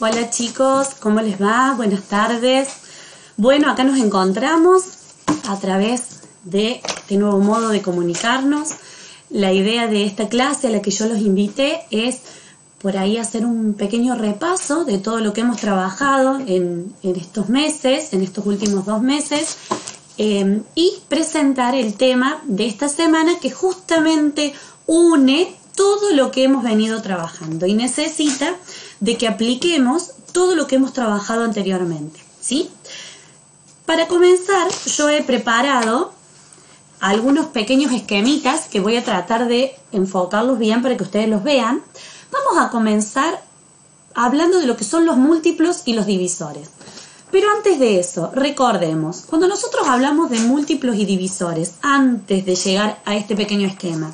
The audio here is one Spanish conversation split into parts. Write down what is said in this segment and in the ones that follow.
Hola chicos, ¿cómo les va? Buenas tardes. Bueno, acá nos encontramos a través de este nuevo modo de comunicarnos. La idea de esta clase a la que yo los invité es por ahí hacer un pequeño repaso de todo lo que hemos trabajado en estos meses, en estos últimos 2 meses, y presentar el tema de esta semana que justamente une todo lo que hemos venido trabajando y necesita de que apliquemos todo lo que hemos trabajado anteriormente, ¿sí? Para comenzar, yo he preparado algunos pequeños esquemitas que voy a tratar de enfocarlos bien para que ustedes los vean. Vamos a comenzar hablando de lo que son los múltiplos y los divisores. Pero antes de eso, recordemos, cuando nosotros hablamos de múltiplos y divisores, antes de llegar a este pequeño esquema,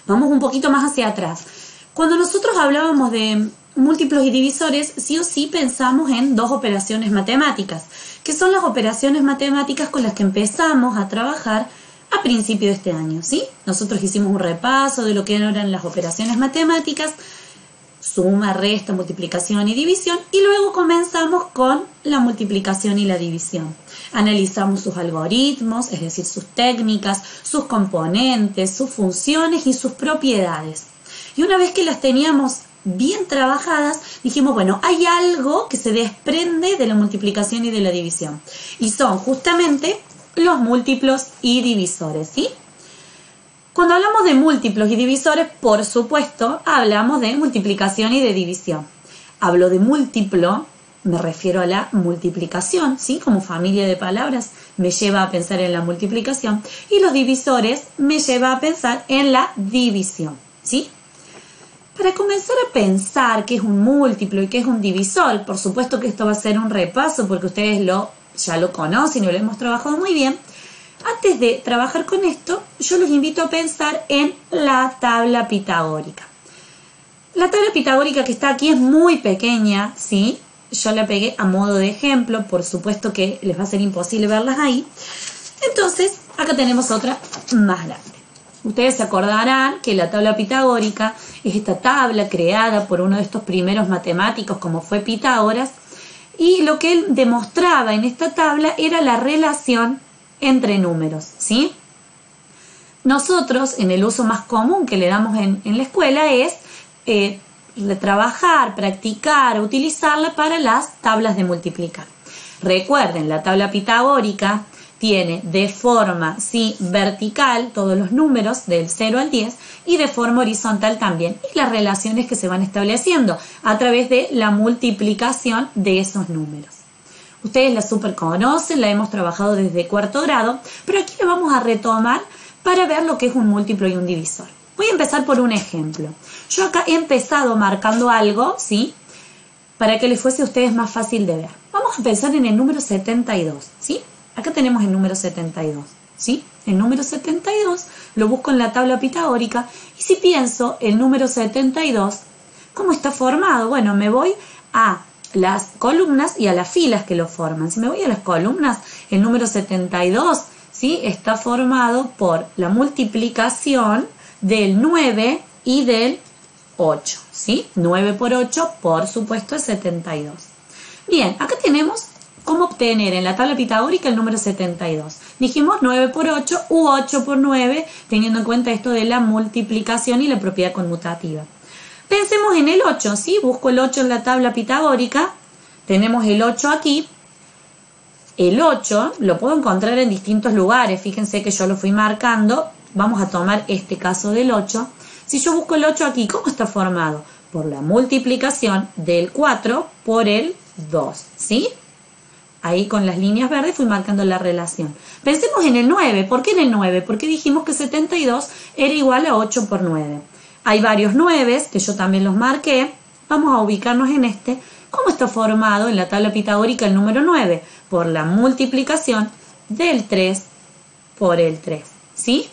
vamos un poquito más hacia atrás. Cuando nosotros hablábamos de múltiplos y divisores, sí o sí pensamos en 2 operaciones matemáticas, que son las operaciones matemáticas con las que empezamos a trabajar a principio de este año, ¿sí? Nosotros hicimos un repaso de lo que eran las operaciones matemáticas, suma, resta, multiplicación y división, y luego comenzamos con la multiplicación y la división. Analizamos sus algoritmos, es decir, sus técnicas, sus componentes, sus funciones y sus propiedades. Y una vez que las teníamos bien trabajadas, dijimos, bueno, hay algo que se desprende de la multiplicación y de la división. Y son justamente los múltiplos y divisores, ¿sí? Cuando hablamos de múltiplos y divisores, por supuesto, hablamos de multiplicación y de división. Hablo de múltiplo, me refiero a la multiplicación, ¿sí? Como familia de palabras me lleva a pensar en la multiplicación, y los divisores me lleva a pensar en la división, ¿sí? Para comenzar a pensar qué es un múltiplo y qué es un divisor, por supuesto que esto va a ser un repaso porque ustedes ya lo conocen y lo hemos trabajado muy bien. Antes de trabajar con esto, yo los invito a pensar en la tabla pitagórica. La tabla pitagórica que está aquí es muy pequeña, ¿sí? Yo la pegué a modo de ejemplo, por supuesto que les va a ser imposible verlas ahí. Entonces, acá tenemos otra más grande. Ustedes se acordarán que la tabla pitagórica es esta tabla creada por uno de estos primeros matemáticos como fue Pitágoras, y lo que él demostraba en esta tabla era la relación entre números, ¿sí? Nosotros, en el uso más común que le damos en la escuela es trabajar, practicar, utilizarla para las tablas de multiplicar. Recuerden, la tabla pitagórica tiene de forma vertical todos los números del 0 al 10 y de forma horizontal también, y las relaciones que se van estableciendo a través de la multiplicación de esos números. Ustedes la super conocen, la hemos trabajado desde 4º grado, pero aquí la vamos a retomar para ver lo que es un múltiplo y un divisor. Voy a empezar por un ejemplo. Yo acá he empezado marcando algo, ¿sí? Para que les fuese a ustedes más fácil de ver. Vamos a pensar en el número 72, ¿sí? Acá tenemos el número 72, ¿sí? El número 72 lo busco en la tabla pitagórica, y si pienso el número 72, ¿cómo está formado? Bueno, me voy a las columnas y a las filas que lo forman. Si me voy a las columnas, el número 72, ¿sí? Está formado por la multiplicación del 9 y del 8, ¿sí? 9 por 8, por supuesto, es 72. Bien, acá tenemos cómo obtener en la tabla pitagórica el número 72. Dijimos 9 por 8 u 8 por 9, teniendo en cuenta esto de la multiplicación y la propiedad conmutativa. Pensemos en el 8, ¿sí? Busco el 8 en la tabla pitagórica. Tenemos el 8 aquí. El 8 lo puedo encontrar en distintos lugares. Fíjense que yo lo fui marcando. Vamos a tomar este caso del 8. Si yo busco el 8 aquí, ¿cómo está formado? Por la multiplicación del 4 por el 2, ¿sí? Ahí con las líneas verdes fui marcando la relación. Pensemos en el 9. ¿Por qué en el 9? Porque dijimos que 72 era igual a 8 por 9. Hay varios 9 que yo también los marqué. Vamos a ubicarnos en este. ¿Cómo está formado en la tabla pitagórica el número 9? Por la multiplicación del 3 por el 3, ¿sí?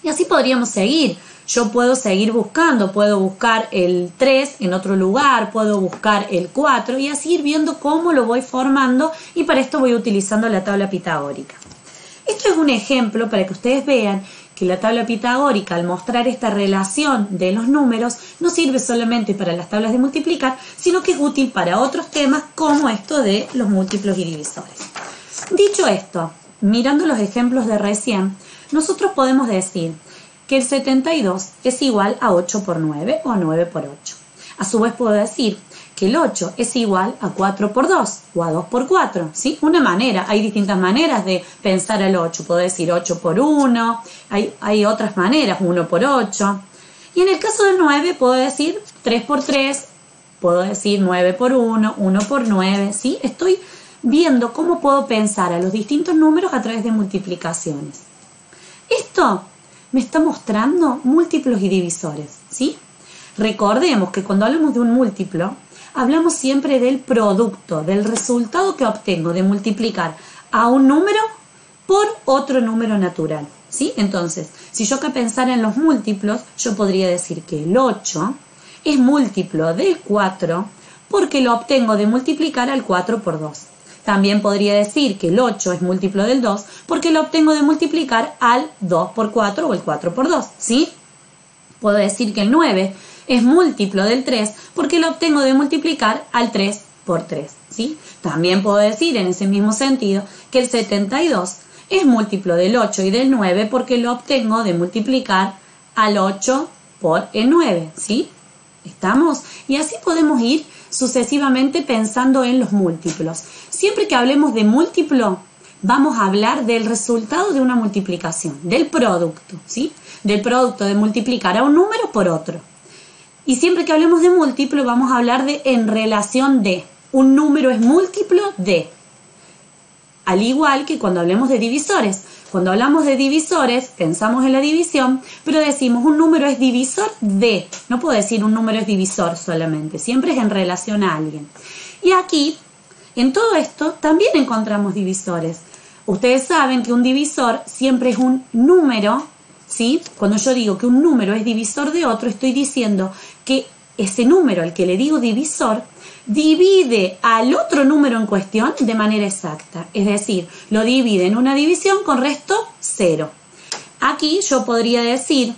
Y así podríamos seguir. Yo puedo seguir buscando, puedo buscar el 3 en otro lugar, puedo buscar el 4 y así ir viendo cómo lo voy formando, y para esto voy utilizando la tabla pitagórica. Esto es un ejemplo para que ustedes vean que la tabla pitagórica, al mostrar esta relación de los números, no sirve solamente para las tablas de multiplicar, sino que es útil para otros temas como esto de los múltiplos y divisores. Dicho esto, mirando los ejemplos de recién, nosotros podemos decir que el 72 es igual a 8 por 9 o a 9 por 8. A su vez puedo decir que el 8 es igual a 4 por 2 o a 2 por 4, ¿sí? Una manera, hay distintas maneras de pensar el 8. Puedo decir 8 por 1, hay otras maneras, 1 por 8. Y en el caso del 9 puedo decir 3 por 3, puedo decir 9 por 1, 1 por 9, ¿sí? Estoy viendo cómo puedo pensar a los distintos números a través de multiplicaciones. Esto me está mostrando múltiplos y divisores, ¿sí? Recordemos que cuando hablamos de un múltiplo, hablamos siempre del producto, del resultado que obtengo de multiplicar a un número por otro número natural, ¿sí? Entonces, si yo acá pensara en los múltiplos, yo podría decir que el 8 es múltiplo del 4 porque lo obtengo de multiplicar al 4 por 2. También podría decir que el 8 es múltiplo del 2 porque lo obtengo de multiplicar al 2 por 4 o el 4 por 2, ¿sí? Puedo decir que el 9 es múltiplo del 3 porque lo obtengo de multiplicar al 3 por 3, ¿sí? También puedo decir en ese mismo sentido que el 72 es múltiplo del 8 y del 9 porque lo obtengo de multiplicar al 8 por el 9, ¿sí? ¿Estamos? Y así podemos ir sucesivamente pensando en los múltiplos. Siempre que hablemos de múltiplo, vamos a hablar del resultado de una multiplicación, del producto, ¿sí? Del producto de multiplicar a un número por otro. Y siempre que hablemos de múltiplo, vamos a hablar de en relación de. Un número es múltiplo de. Al igual que cuando hablemos de divisores. Cuando hablamos de divisores, pensamos en la división, pero decimos un número es divisor de. No puedo decir un número es divisor solamente, siempre es en relación a alguien. Y aquí, en todo esto, también encontramos divisores. Ustedes saben que un divisor siempre es un número, ¿sí? Cuando yo digo que un número es divisor de otro, estoy diciendo que ese número al que le digo divisor divide al otro número en cuestión de manera exacta, es decir, lo divide en una división con resto 0. Aquí yo podría decir,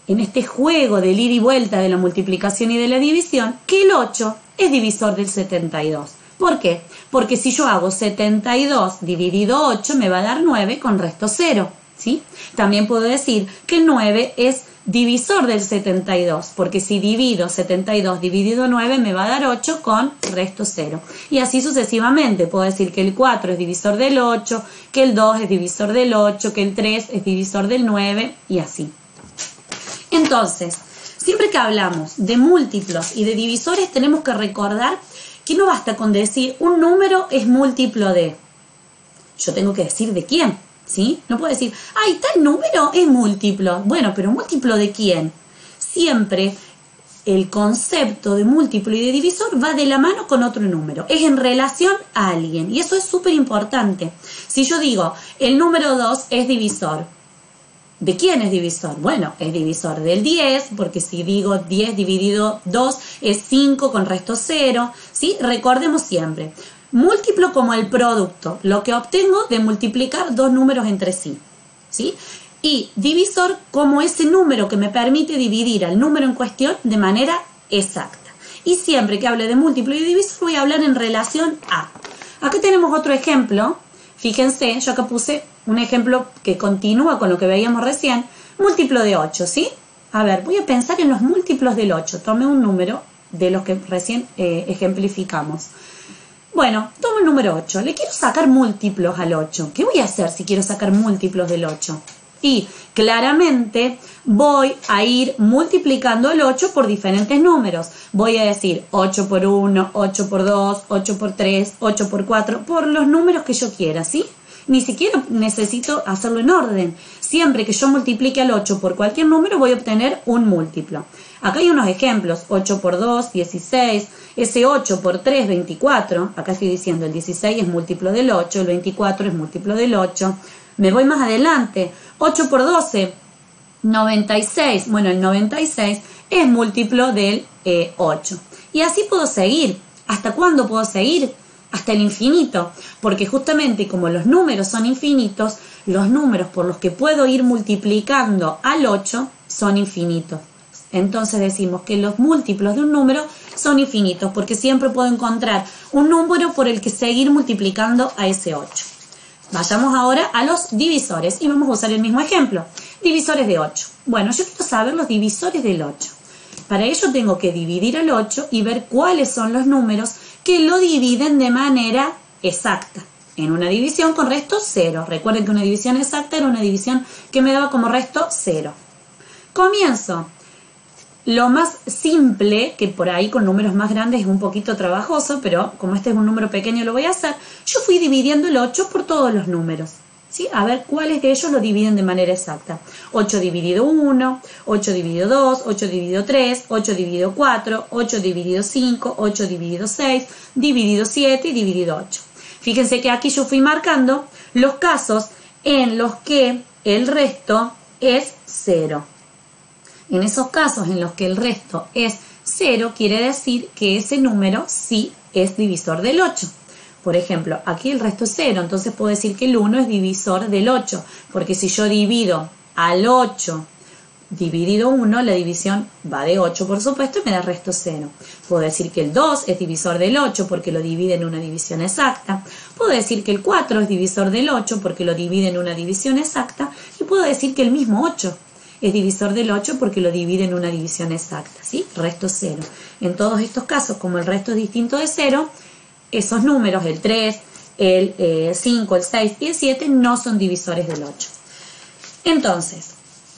en este juego del ida y vuelta de la multiplicación y de la división, que el 8 es divisor del 72. ¿Por qué? Porque si yo hago 72 dividido 8 me va a dar 9 con resto 0, ¿sí? También puedo decir que el 9 es divisor del 72, porque si divido 72 dividido 9 me va a dar 8 con resto 0. Y así sucesivamente, puedo decir que el 4 es divisor del 8, que el 2 es divisor del 8, que el 3 es divisor del 9 y así. Entonces, siempre que hablamos de múltiplos y de divisores tenemos que recordar que no basta con decir un número es múltiplo de. Yo tengo que decir de quién. ¿Sí? No puedo decir, ay, tal número es múltiplo. Bueno, pero ¿múltiplo de quién? Siempre el concepto de múltiplo y de divisor va de la mano con otro número. Es en relación a alguien. Y eso es súper importante. Si yo digo, el número 2 es divisor. ¿De quién es divisor? Bueno, es divisor del 10, porque si digo 10 dividido 2 es 5 con resto 0. ¿Sí? Recordemos siempre. Múltiplo como el producto, lo que obtengo de multiplicar dos números entre sí, ¿sí? Y divisor como ese número que me permite dividir al número en cuestión de manera exacta. Y siempre que hable de múltiplo y divisor voy a hablar en relación a. Acá tenemos otro ejemplo, fíjense, yo acá puse un ejemplo que continúa con lo que veíamos recién, múltiplo de 8, ¿sí? A ver, voy a pensar en los múltiplos del 8, tomé un número de los que recién ejemplificamos. Bueno, tomo el número 8. Le quiero sacar múltiplos al 8. ¿Qué voy a hacer si quiero sacar múltiplos del 8? Y claramente voy a ir multiplicando el 8 por diferentes números. Voy a decir 8 por 1, 8 por 2, 8 por 3, 8 por 4, por los números que yo quiera, ¿sí? Ni siquiera necesito hacerlo en orden. Siempre que yo multiplique al 8 por cualquier número voy a obtener un múltiplo. Acá hay unos ejemplos, 8 por 2, 16, ese 8 por 3, 24, acá estoy diciendo el 16 es múltiplo del 8, el 24 es múltiplo del 8, me voy más adelante, 8 por 12, 96, bueno el 96 es múltiplo del 8, y así puedo seguir. ¿Hasta cuándo puedo seguir? Hasta el infinito, porque justamente como los números son infinitos, los números por los que puedo ir multiplicando al 8 son infinitos. Entonces decimos que los múltiplos de un número son infinitos porque siempre puedo encontrar un número por el que seguir multiplicando a ese 8. Vayamos ahora a los divisores y vamos a usar el mismo ejemplo. Divisores de 8. Bueno, yo quiero saber los divisores del 8. Para ello tengo que dividir el 8 y ver cuáles son los números que lo dividen de manera exacta. En una división con resto 0. Recuerden que una división exacta era una división que me daba como resto 0. Comienzo. Lo más simple, que por ahí con números más grandes es un poquito trabajoso, pero como este es un número pequeño lo voy a hacer, yo fui dividiendo el 8 por todos los números, ¿sí? A ver cuáles de ellos lo dividen de manera exacta. 8 dividido 1, 8 dividido 2, 8 dividido 3, 8 dividido 4, 8 dividido 5, 8 dividido 6, dividido 7 y dividido 8. Fíjense que aquí yo fui marcando los casos en los que el resto es 0. En esos casos en los que el resto es 0, quiere decir que ese número sí es divisor del 8. Por ejemplo, aquí el resto es 0, entonces puedo decir que el 1 es divisor del 8, porque si yo divido al 8 dividido 1, la división va de 8, por supuesto, y me da resto 0. Puedo decir que el 2 es divisor del 8 porque lo divide en una división exacta. Puedo decir que el 4 es divisor del 8 porque lo divide en una división exacta. Y puedo decir que el mismo 8 es divisor del 8 porque lo divide en una división exacta, ¿sí? Resto 0. En todos estos casos, como el resto es distinto de 0, esos números, el 3, el 5, el 6 y el 7, no son divisores del 8. Entonces,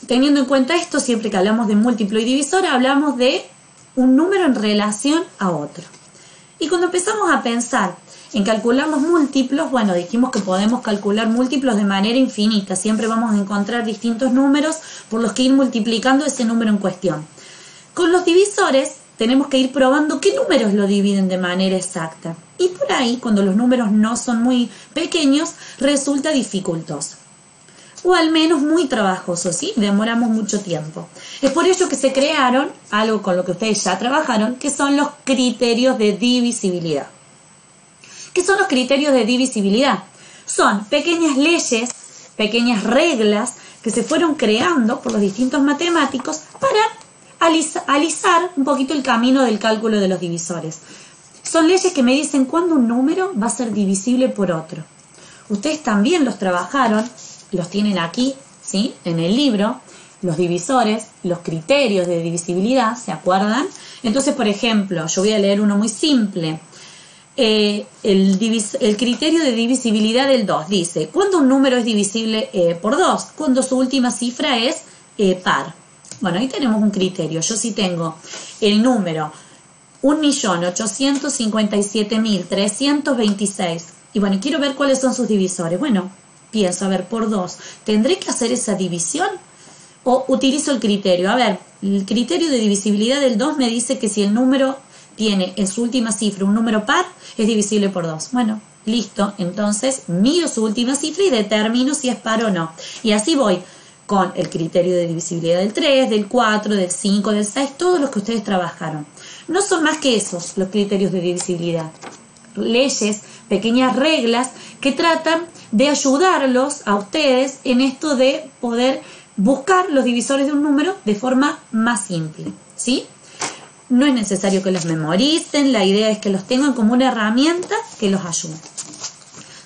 teniendo en cuenta esto, siempre que hablamos de múltiplo y divisor, hablamos de un número en relación a otro. Y cuando empezamos a pensar en calcular los múltiplos, bueno, dijimos que podemos calcular múltiplos de manera infinita. Siempre vamos a encontrar distintos números por los que ir multiplicando ese número en cuestión. Con los divisores tenemos que ir probando qué números lo dividen de manera exacta. Y por ahí, cuando los números no son muy pequeños, resulta dificultoso. O al menos muy trabajoso, ¿sí? Demoramos mucho tiempo. Es por ello que se crearon algo con lo que ustedes ya trabajaron, que son los criterios de divisibilidad. ¿Qué son los criterios de divisibilidad? Son pequeñas leyes, pequeñas reglas que se fueron creando por los distintos matemáticos para alisar un poquito el camino del cálculo de los divisores. Son leyes que me dicen cuándo un número va a ser divisible por otro. Ustedes también los trabajaron, los tienen aquí, ¿sí? En el libro, los divisores, los criterios de divisibilidad, ¿se acuerdan? Entonces, por ejemplo, yo voy a leer uno muy simple. El criterio de divisibilidad del 2 dice, ¿cuándo un número es divisible por 2? Cuando su última cifra es par. Bueno, ahí tenemos un criterio. Yo sí tengo el número 1.857.326 y bueno, quiero ver cuáles son sus divisores. Bueno, pienso, a ver, por 2, ¿tendré que hacer esa división? O utilizo el criterio. A ver, el criterio de divisibilidad del 2 me dice que si el número tiene en su última cifra un número par, es divisible por 2. Bueno, listo. Entonces, miro su última cifra y determino si es par o no. Y así voy con el criterio de divisibilidad del 3, del 4, del 5, del 6, todos los que ustedes trabajaron. No son más que esos los criterios de divisibilidad. Leyes, pequeñas reglas que tratan de ayudarlos a ustedes en esto de poder buscar los divisores de un número de forma más simple, ¿sí? No es necesario que los memoricen, la idea es que los tengan como una herramienta que los ayude.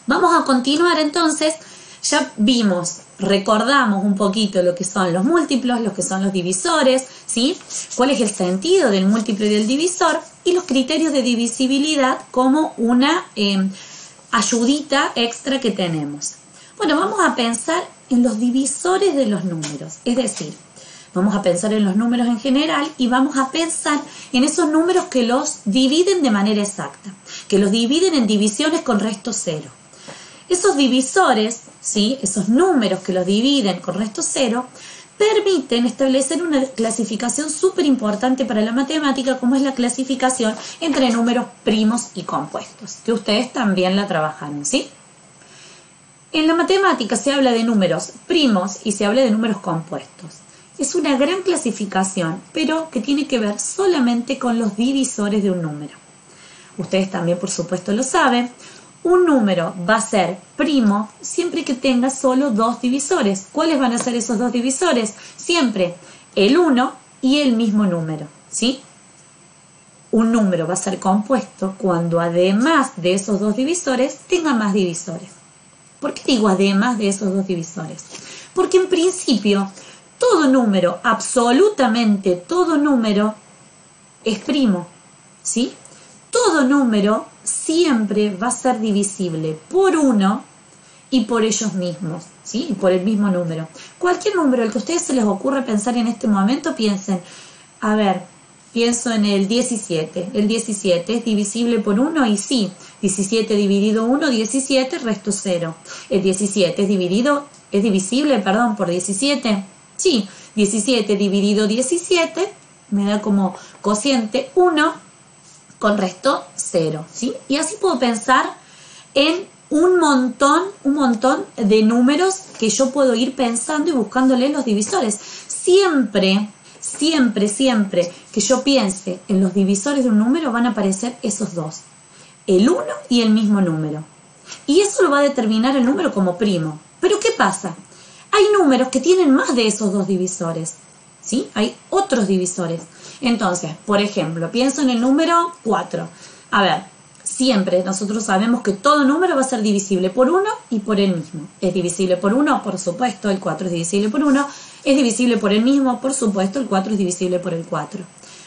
Vamos a continuar entonces, ya vimos, recordamos un poquito lo que son los múltiplos, lo que son los divisores, ¿sí? Cuál es el sentido del múltiplo y del divisor y los criterios de divisibilidad como una ayudita extra que tenemos. Bueno, vamos a pensar en los divisores de los números, es decir, vamos a pensar en los números en general y vamos a pensar en esos números que los dividen de manera exacta, que los dividen en divisiones con resto 0. Esos divisores, ¿sí? Esos números que los dividen con resto 0, permiten establecer una clasificación súper importante para la matemática, como es la clasificación entre números primos y compuestos, que ustedes también la trabajaron, ¿sí? En la matemática se habla de números primos y se habla de números compuestos. Es una gran clasificación, pero que tiene que ver solamente con los divisores de un número. Ustedes también, por supuesto, lo saben. Un número va a ser primo siempre que tenga solo dos divisores. ¿Cuáles van a ser esos dos divisores? Siempre el 1 y el mismo número, ¿sí? Un número va a ser compuesto cuando además de esos dos divisores tenga más divisores. ¿Por qué digo además de esos dos divisores? Porque en principio todo número, absolutamente todo número es primo, ¿sí? Todo número siempre va a ser divisible por 1 y por ellos mismos, ¿sí? Y por el mismo número. Cualquier número, el que a ustedes se les ocurra pensar en este momento, piensen, a ver, pienso en el 17. El 17 es divisible por 1 y sí, 17 dividido 1, 17, resto 0. El 17 es divisible por 17. Sí, 17 dividido 17 me da como cociente 1 con resto 0, ¿sí? Y así puedo pensar en un montón de números que yo puedo ir pensando y buscándole los divisores. Siempre que yo piense en los divisores de un número van a aparecer esos dos, el 1 y el mismo número. Y eso lo va a determinar el número como primo. Pero ¿qué pasa? Hay números que tienen más de esos dos divisores, ¿sí? Hay otros divisores. Entonces, por ejemplo, pienso en el número 4. A ver, siempre nosotros sabemos que todo número va a ser divisible por 1 y por el mismo. ¿Es divisible por 1? Por supuesto, el 4 es divisible por 1. ¿Es divisible por el mismo? Por supuesto, el 4 es divisible por el 4.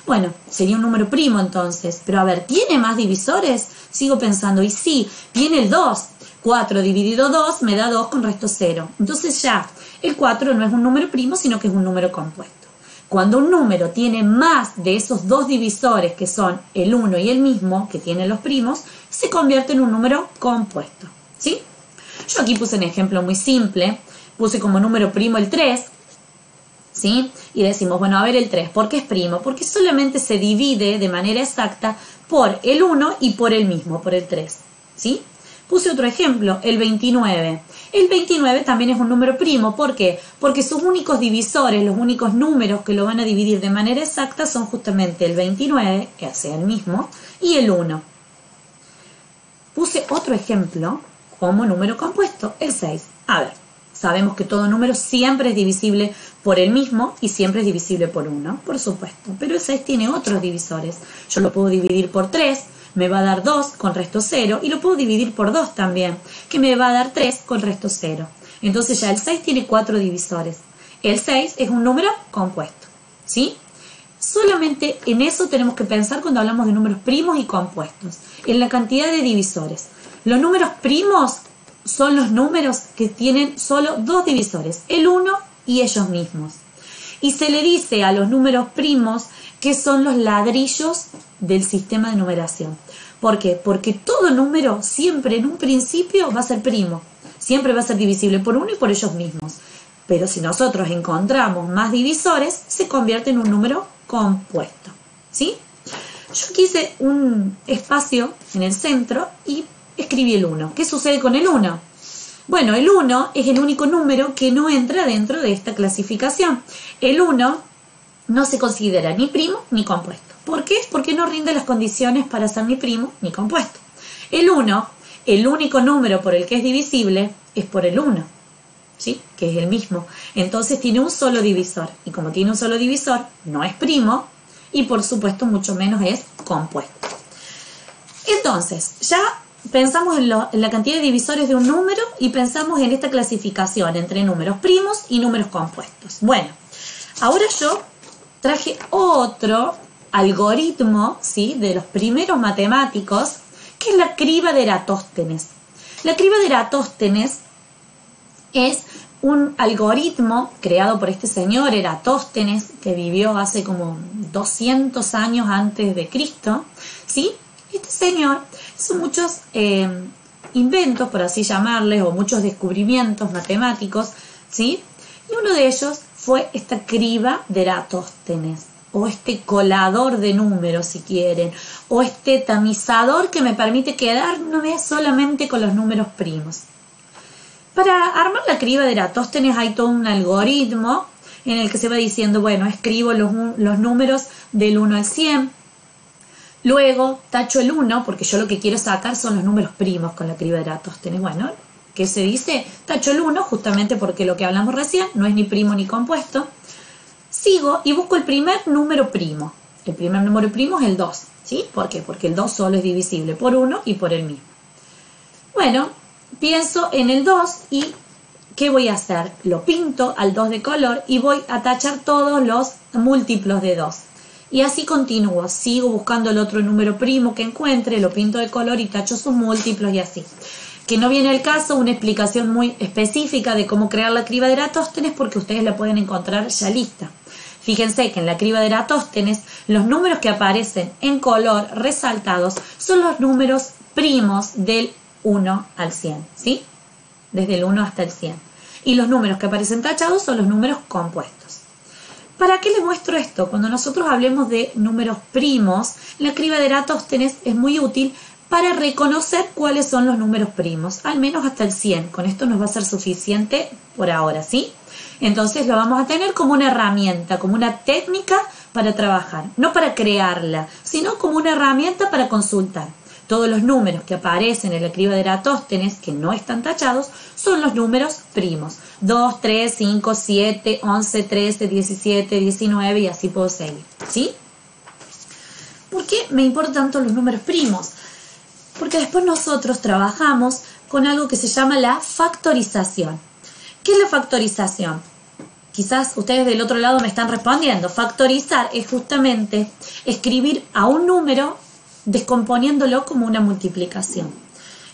Bueno, sería un número primo entonces. Pero a ver, ¿tiene más divisores? Sigo pensando, y sí, tiene el 2. 4 dividido 2 me da 2 con resto 0. Entonces ya, el 4 no es un número primo, sino que es un número compuesto. Cuando un número tiene más de esos dos divisores, que son el 1 y el mismo, que tienen los primos, se convierte en un número compuesto, ¿sí? Yo aquí puse un ejemplo muy simple. Puse como número primo el 3, ¿sí? Y decimos, bueno, a ver el 3, ¿por qué es primo? Porque solamente se divide de manera exacta por el 1 y por el mismo, por el 3, ¿sí? Puse otro ejemplo, el 29. El 29 también es un número primo. ¿Por qué? Porque sus únicos divisores, los únicos números que lo van a dividir de manera exacta son justamente el 29, que sea el mismo, y el 1. Puse otro ejemplo como número compuesto, el 6. A ver, sabemos que todo número siempre es divisible por el mismo y siempre es divisible por 1, por supuesto. Pero el 6 tiene otros divisores. Yo lo puedo dividir por 3. Me va a dar 2 con resto 0 y lo puedo dividir por 2 también, que me va a dar 3 con resto 0. Entonces ya el 6 tiene 4 divisores. El 6 es un número compuesto, ¿sí? Solamente en eso tenemos que pensar cuando hablamos de números primos y compuestos, en la cantidad de divisores. Los números primos son los números que tienen solo dos divisores, el 1 y ellos mismos. Y se le dice a los números primos que son los ladrillos del sistema de numeración. ¿Por qué? Porque todo número siempre en un principio va a ser primo. Siempre va a ser divisible por 1 y por ellos mismos. Pero si nosotros encontramos más divisores, se convierte en un número compuesto, ¿sí? Yo aquí hice un espacio en el centro y escribí el 1. ¿Qué sucede con el 1? Bueno, el 1 es el único número que no entra dentro de esta clasificación. El 1 no se considera ni primo ni compuesto. ¿Por qué? Porque no rinde las condiciones para ser ni primo ni compuesto. El 1, el único número por el que es divisible es por el 1, ¿sí? Que es el mismo. Entonces tiene un solo divisor. Y como tiene un solo divisor, no es primo y por supuesto mucho menos es compuesto. Entonces, ya pensamos en la cantidad de divisores de un número y pensamos en esta clasificación entre números primos y números compuestos. Bueno, ahora yo traje otro algoritmo, ¿sí?, de los primeros matemáticos, que es la criba de Eratóstenes. La criba de Eratóstenes es un algoritmo creado por este señor Eratóstenes, que vivió hace como 200 años antes de Cristo, ¿sí? Este señor hizo muchos inventos, por así llamarles, o muchos descubrimientos matemáticos, ¿sí? Y uno de ellos fue esta criba de Eratóstenes, o este colador de números, si quieren, o este tamizador que me permite quedarme solamente con los números primos. Para armar la criba de Eratóstenes hay todo un algoritmo en el que se va diciendo, bueno, escribo los números del 1 al 100, Luego tacho el 1 porque yo lo que quiero sacar son los números primos con la criba de Eratóstenes. Bueno, ¿qué se dice? Tacho el 1 justamente porque lo que hablamos recién no es ni primo ni compuesto. Sigo y busco el primer número primo. El primer número primo es el 2. ¿Sí? ¿Por qué? Porque el 2 solo es divisible por 1 y por el mismo. Bueno, pienso en el 2 y ¿qué voy a hacer? Lo pinto al 2 de color y voy a tachar todos los múltiplos de 2. Y así continúo, sigo buscando el otro número primo que encuentre, lo pinto de color y tacho sus múltiplos y así. Que no viene al caso una explicación muy específica de cómo crear la criba de Eratóstenes porque ustedes la pueden encontrar ya lista. Fíjense que en la criba de Eratóstenes los números que aparecen en color resaltados son los números primos del 1 al 100, ¿sí? Desde el 1 hasta el 100. Y los números que aparecen tachados son los números compuestos. ¿Para qué les muestro esto? Cuando nosotros hablemos de números primos, la criba de Eratóstenes es muy útil para reconocer cuáles son los números primos, al menos hasta el 100. Con esto nos va a ser suficiente por ahora, ¿sí? Entonces lo vamos a tener como una herramienta, como una técnica para trabajar, no para crearla, sino como una herramienta para consultar. Todos los números que aparecen en la criba de Eratóstenes, que no están tachados, son los números primos. 2, 3, 5, 7, 11, 13, 17, 19 y así puedo seguir, ¿sí? ¿Por qué me importan tanto los números primos? Porque después nosotros trabajamos con algo que se llama la factorización. ¿Qué es la factorización? Quizás ustedes del otro lado me están respondiendo. Factorizar es justamente escribir a un número descomponiéndolo como una multiplicación.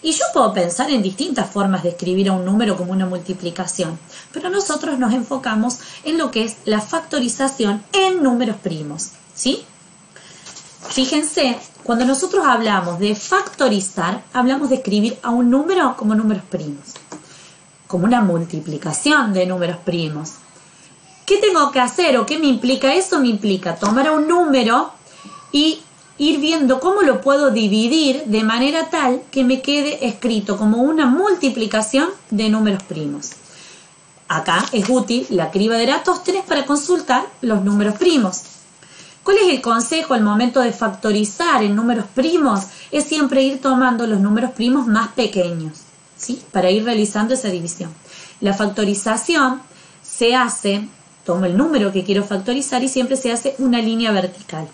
Y yo puedo pensar en distintas formas de escribir a un número como una multiplicación, pero nosotros nos enfocamos en lo que es la factorización en números primos, ¿sí? Fíjense, cuando nosotros hablamos de factorizar, hablamos de escribir a un número como números primos, como una multiplicación de números primos. ¿Qué tengo que hacer o qué me implica eso? Me implica tomar a un número y ir viendo cómo lo puedo dividir de manera tal que me quede escrito como una multiplicación de números primos. Acá es útil la criba de Eratóstenes para consultar los números primos. ¿Cuál es el consejo al momento de factorizar en números primos? Es siempre ir tomando los números primos más pequeños, ¿sí? Para ir realizando esa división. La factorización se hace, tomo el número que quiero factorizar y siempre se hace una línea vertical.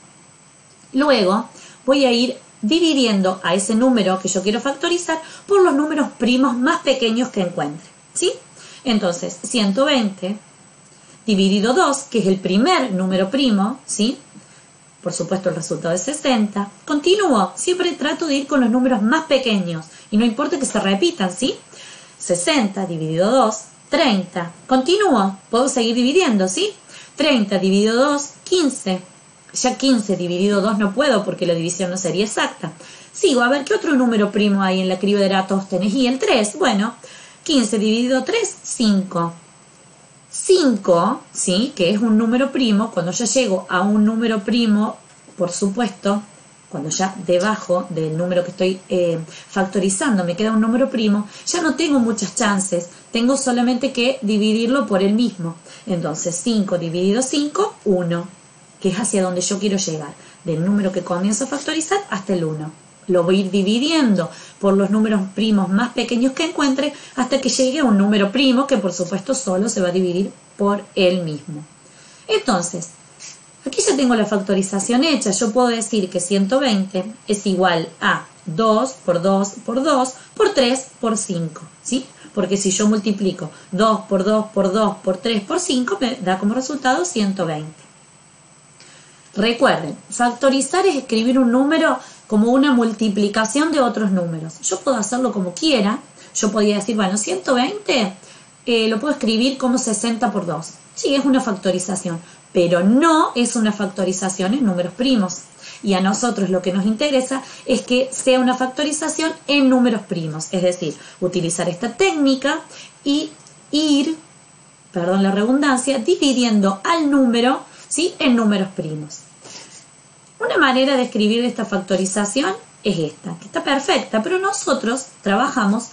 Luego voy a ir dividiendo a ese número que yo quiero factorizar por los números primos más pequeños que encuentre, ¿sí? Entonces, 120 dividido 2, que es el primer número primo, ¿sí? Por supuesto, el resultado es 60. Continúo, siempre trato de ir con los números más pequeños y no importa que se repitan, ¿sí? 60 dividido 2, 30. Continúo, puedo seguir dividiendo, ¿sí? 30 dividido 2, 15. Ya 15 dividido 2 no puedo porque la división no sería exacta. Sigo, a ver, ¿qué otro número primo hay en la criba de Eratóstenes? Y el 3, bueno, 15 dividido 3, 5. 5, ¿sí? Que es un número primo, cuando ya llego a un número primo, por supuesto, cuando ya debajo del número que estoy factorizando me queda un número primo, ya no tengo muchas chances, tengo solamente que dividirlo por el mismo. Entonces 5 dividido 5, 1, que es hacia donde yo quiero llegar, del número que comienzo a factorizar hasta el 1. Lo voy a ir dividiendo por los números primos más pequeños que encuentre hasta que llegue a un número primo que por supuesto solo se va a dividir por él mismo. Entonces, aquí ya tengo la factorización hecha. Yo puedo decir que 120 es igual a 2 por 2 por 2 por 3 por 5, ¿sí? Porque si yo multiplico 2 por 2 por 2 por 3 por 5 me da como resultado 120. Recuerden, factorizar es escribir un número como una multiplicación de otros números. Yo puedo hacerlo como quiera. Yo podría decir, bueno, 120 lo puedo escribir como 60 por 2. Sí, es una factorización, pero no es una factorización en números primos. Y a nosotros lo que nos interesa es que sea una factorización en números primos. Es decir, utilizar esta técnica y ir, perdón la redundancia, dividiendo al número, ¿sí?, en números primos. Una manera de escribir esta factorización es esta, que está perfecta, pero nosotros trabajamos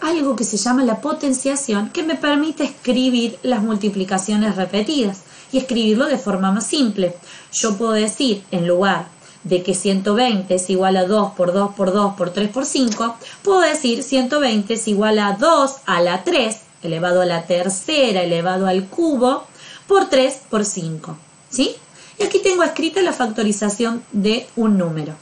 algo que se llama la potenciación, que me permite escribir las multiplicaciones repetidas y escribirlo de forma más simple. Yo puedo decir, en lugar de que 120 es igual a 2 por 2 por 2 por 3 por 5, puedo decir 120 es igual a 2 a la 3 elevado a la tercera elevado al cubo por 3 por 5, ¿sí? Y aquí tengo escrita la factorización de un número.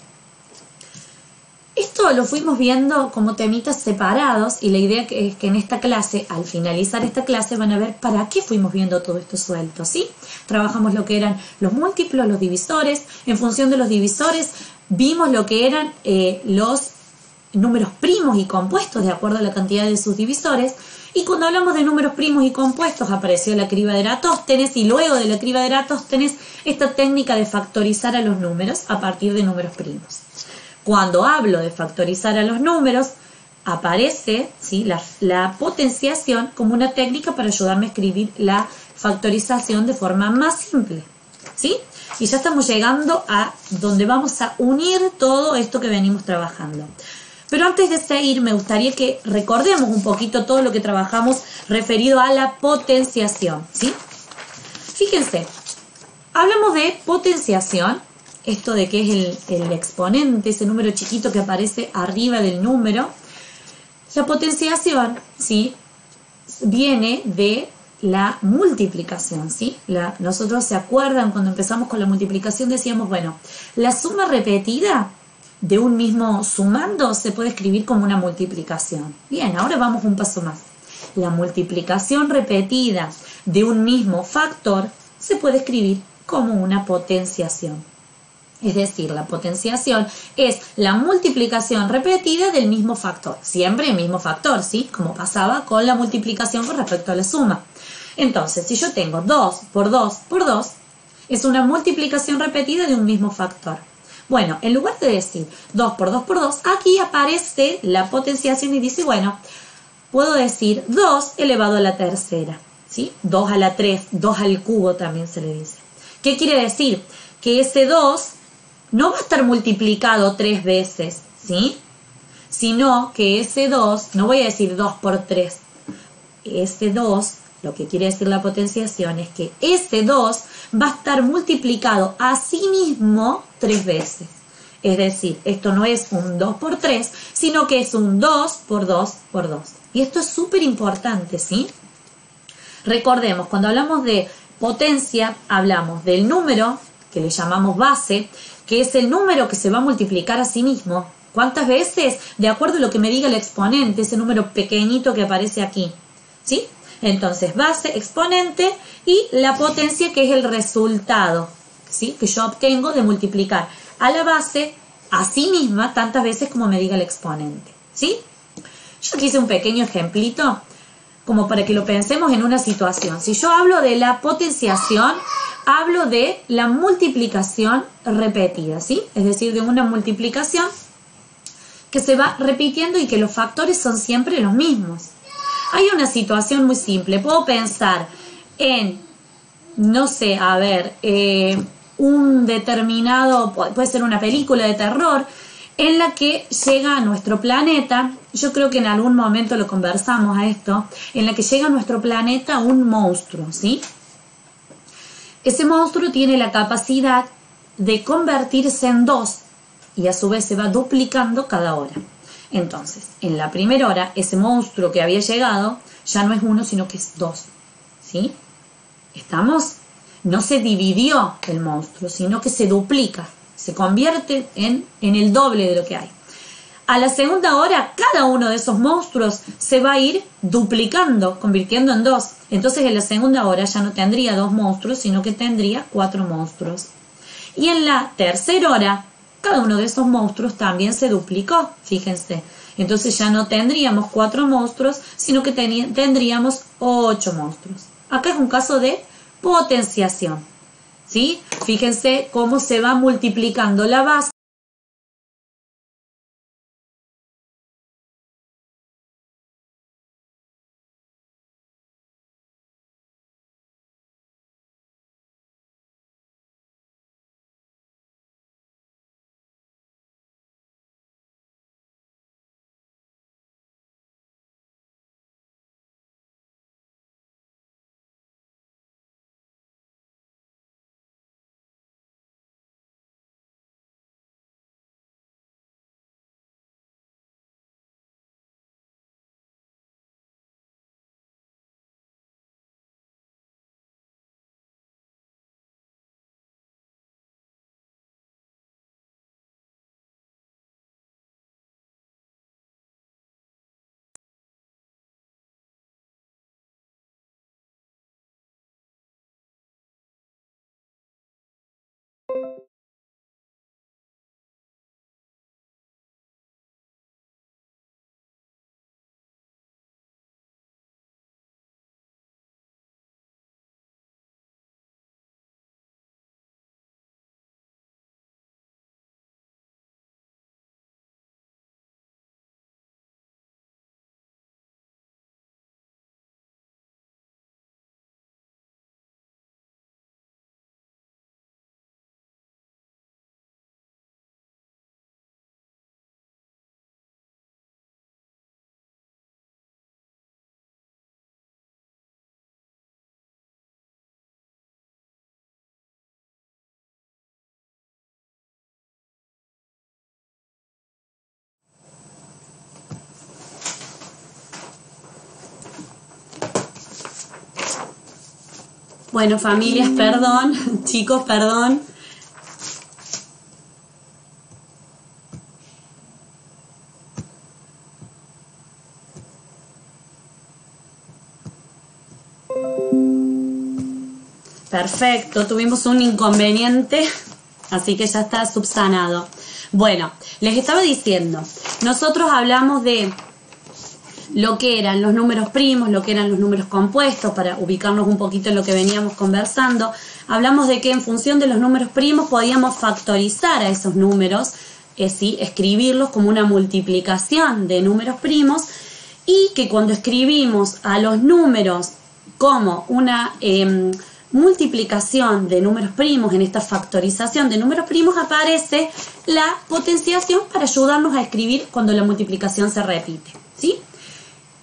Esto lo fuimos viendo como temitas separados y la idea es que en esta clase, al finalizar esta clase, van a ver para qué fuimos viendo todo esto suelto, ¿sí? Trabajamos lo que eran los múltiplos, los divisores. En función de los divisores, vimos lo que eran los números primos y compuestos de acuerdo a la cantidad de sus divisores. Y cuando hablamos de números primos y compuestos, apareció la criba de Eratóstenes y luego de la criba de Eratóstenes, esta técnica de factorizar a los números a partir de números primos. Cuando hablo de factorizar a los números, aparece, ¿sí?, la potenciación como una técnica para ayudarme a escribir la factorización de forma más simple, ¿sí? Y ya estamos llegando a donde vamos a unir todo esto que venimos trabajando. Pero antes de seguir, me gustaría que recordemos un poquito todo lo que trabajamos referido a la potenciación, ¿sí? Fíjense, hablamos de potenciación. Esto de que es el exponente, ese número chiquito que aparece arriba del número. La potenciación, ¿sí?, viene de la multiplicación, ¿sí? Nosotros, ¿se acuerdan? Cuando empezamos con la multiplicación decíamos, bueno, la suma repetida de un mismo sumando se puede escribir como una multiplicación. Bien, ahora vamos un paso más. La multiplicación repetida de un mismo factor se puede escribir como una potenciación. Es decir, la potenciación es la multiplicación repetida del mismo factor. Siempre el mismo factor, ¿sí? Como pasaba con la multiplicación con respecto a la suma. Entonces, si yo tengo 2 por 2 por 2, es una multiplicación repetida de un mismo factor. Bueno, en lugar de decir 2 por 2 por 2, aquí aparece la potenciación y dice, bueno, puedo decir 2 elevado a la tercera, ¿sí? 2 a la 3, 2 al cubo también se le dice. ¿Qué quiere decir? Que ese 2 no va a estar multiplicado 3 veces, ¿sí? Sino que ese 2, no voy a decir 2 por 3, ese 2, lo que quiere decir la potenciación es que ese 2 va a estar multiplicado a sí mismo 3 veces. Es decir, esto no es un 2 por 3, sino que es un 2 por 2 por 2. Y esto es súper importante, ¿sí? Recordemos, cuando hablamos de potencia, hablamos del número, que le llamamos base, que es el número que se va a multiplicar a sí mismo. ¿Cuántas veces? De acuerdo a lo que me diga el exponente, ese número pequeñito que aparece aquí, ¿sí? Entonces, base, exponente y la potencia, que es el resultado, ¿sí?, que yo obtengo de multiplicar a la base a sí misma tantas veces como me diga el exponente, ¿sí? Yo aquí hice un pequeño ejemplito como para que lo pensemos en una situación. Si yo hablo de la potenciación, hablo de la multiplicación repetida, ¿sí? Es decir, de una multiplicación que se va repitiendo y que los factores son siempre los mismos. Hay una situación muy simple. Puedo pensar en, no sé, a ver, un determinado, puede ser una película de terror, en la que llega a nuestro planeta, yo creo que en algún momento lo conversamos a esto, en la que llega a nuestro planeta un monstruo, ¿sí? Ese monstruo tiene la capacidad de convertirse en 2 y a su vez se va duplicando cada hora. Entonces, en la primera hora, ese monstruo que había llegado ya no es 1, sino que es 2, ¿sí? ¿Estamos? No se dividió el monstruo, sino que se duplica, se convierte en el doble de lo que hay. A la segunda hora, cada uno de esos monstruos se va a ir duplicando, convirtiendo en 2. Entonces, en la segunda hora ya no tendría 2 monstruos, sino que tendría 4 monstruos. Y en la tercera hora, cada uno de esos monstruos también se duplicó, fíjense. Entonces ya no tendríamos 4 monstruos, sino que tendríamos 8 monstruos. Acá es un caso de potenciación, ¿sí? Fíjense cómo se va multiplicando la base. Bueno, familias, perdón, chicos, perdón. Perfecto, tuvimos un inconveniente, así que ya está subsanado. Bueno, les estaba diciendo, nosotros hablamos de lo que eran los números primos, lo que eran los números compuestos, para ubicarnos un poquito en lo que veníamos conversando. Hablamos de que en función de los números primos podíamos factorizar a esos números, sí, escribirlos como una multiplicación de números primos, y que cuando escribimos a los números como una multiplicación de números primos, en esta factorización de números primos aparece la potenciación para ayudarnos a escribir cuando la multiplicación se repite, ¿sí?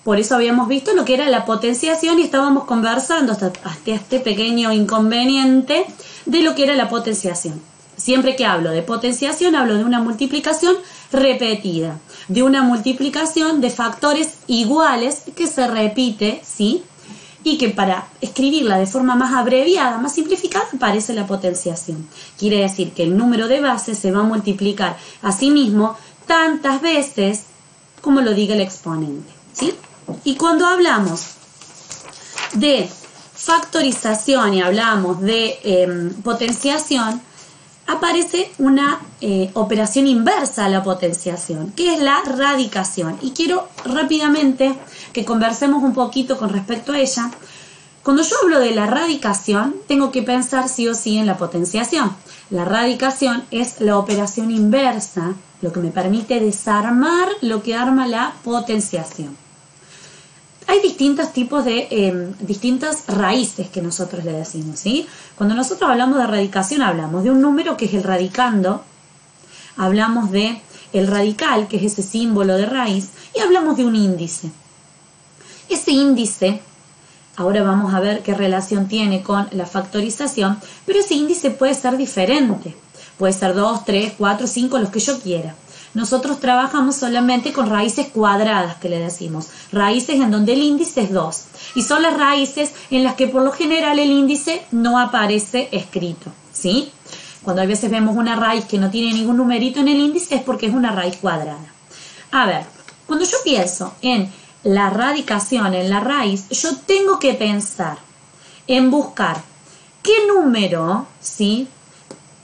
Por eso habíamos visto lo que era la potenciación y estábamos conversando hasta este pequeño inconveniente de lo que era la potenciación. Siempre que hablo de potenciación hablo de una multiplicación repetida, de una multiplicación de factores iguales que se repite, ¿sí? Y que para escribirla de forma más abreviada, más simplificada, aparece la potenciación. Quiere decir que el número de base se va a multiplicar a sí mismo tantas veces como lo diga el exponente, ¿sí? Y cuando hablamos de factorización y hablamos de potenciación, aparece una operación inversa a la potenciación, que es la radicación. Y quiero rápidamente que conversemos un poquito con respecto a ella. Cuando yo hablo de la radicación, tengo que pensar sí o sí en la potenciación. La radicación es la operación inversa, lo que me permite desarmar lo que arma la potenciación. Hay distintos tipos de, distintas raíces que nosotros le decimos, ¿sí? Cuando nosotros hablamos de radicación, hablamos de un número que es el radicando, hablamos de el radical, que es ese símbolo de raíz, y hablamos de un índice. Ese índice, ahora vamos a ver qué relación tiene con la factorización, pero ese índice puede ser diferente. Puede ser 2, 3, 4, 5, los que yo quiera. Nosotros trabajamos solamente con raíces cuadradas, que le decimos, raíces en donde el índice es 2, y son las raíces en las que por lo general el índice no aparece escrito, ¿sí? Cuando a veces vemos una raíz que no tiene ningún numerito en el índice es porque es una raíz cuadrada. A ver, cuando yo pienso en la radicación, en la raíz, yo tengo que pensar en buscar qué número, ¿sí?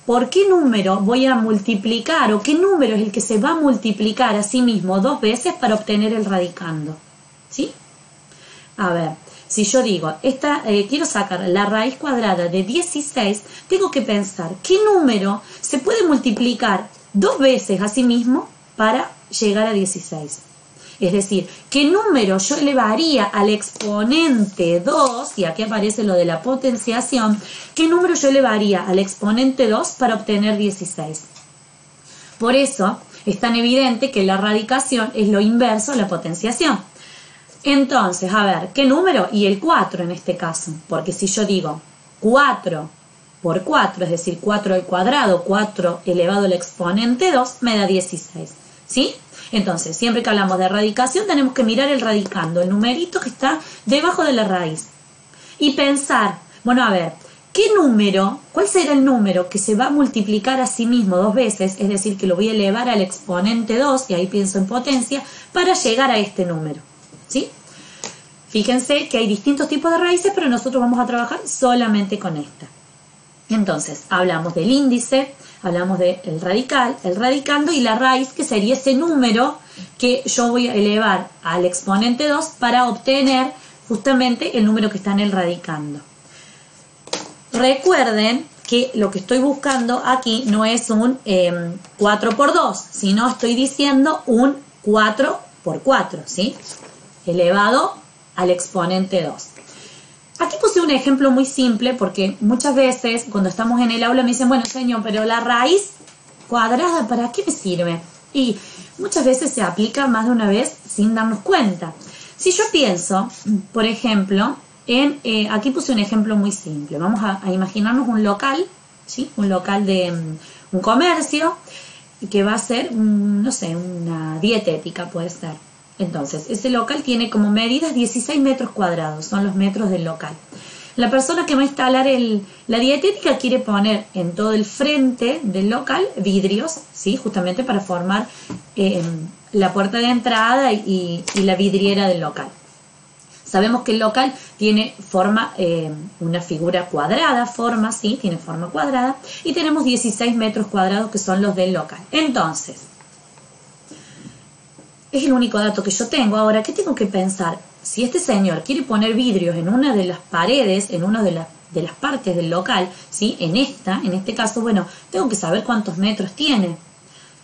¿Por qué número voy a multiplicar o qué número es el que se va a multiplicar a sí mismo 2 veces para obtener el radicando? ¿Sí? A ver, si yo digo, quiero sacar la raíz cuadrada de 16, tengo que pensar qué número se puede multiplicar 2 veces a sí mismo para llegar a 16. Es decir, ¿qué número yo elevaría al exponente 2? Y aquí aparece lo de la potenciación. ¿Qué número yo elevaría al exponente 2 para obtener 16? Por eso es tan evidente que la radicación es lo inverso a la potenciación. Entonces, a ver, ¿qué número? Y el 4 en este caso. Porque si yo digo 4 por 4, es decir, 4 al cuadrado, 4 elevado al exponente 2, me da 16. ¿Sí? Entonces, siempre que hablamos de radicación tenemos que mirar el radicando, el numerito que está debajo de la raíz. Y pensar, bueno, a ver, ¿qué número, cuál será el número que se va a multiplicar a sí mismo 2 veces? Es decir, que lo voy a elevar al exponente 2, y ahí pienso en potencia, para llegar a este número. ¿Sí? Fíjense que hay distintos tipos de raíces, pero nosotros vamos a trabajar solamente con esta. Entonces, hablamos del índice, hablamos del radical, el radicando y la raíz, que sería ese número que yo voy a elevar al exponente 2 para obtener justamente el número que está en el radicando. Recuerden que lo que estoy buscando aquí no es un 4 por 2, sino estoy diciendo un 4 por 4, ¿sí? Elevado al exponente 2. Aquí puse un ejemplo muy simple porque muchas veces cuando estamos en el aula me dicen, bueno señor, pero la raíz cuadrada, ¿para qué me sirve? Y muchas veces se aplica más de una vez sin darnos cuenta. Si yo pienso, por ejemplo, aquí puse un ejemplo muy simple. Vamos a imaginarnos un local, ¿sí? Un local de un comercio que va a ser, no sé, una dietética puede ser. Entonces, ese local tiene como medidas 16 metros cuadrados, son los metros del local. La persona que va a instalar la dietética quiere poner en todo el frente del local vidrios, ¿sí? Justamente para formar la puerta de entrada y la vidriera del local. Sabemos que el local tiene forma, una figura cuadrada, ¿sí? Tiene forma cuadrada y tenemos 16 metros cuadrados que son los del local. Entonces, es el único dato que yo tengo. Ahora, ¿qué tengo que pensar? Si este señor quiere poner vidrios en una de las paredes, en una de las partes del local, ¿sí? En este caso, bueno, tengo que saber cuántos metros tiene.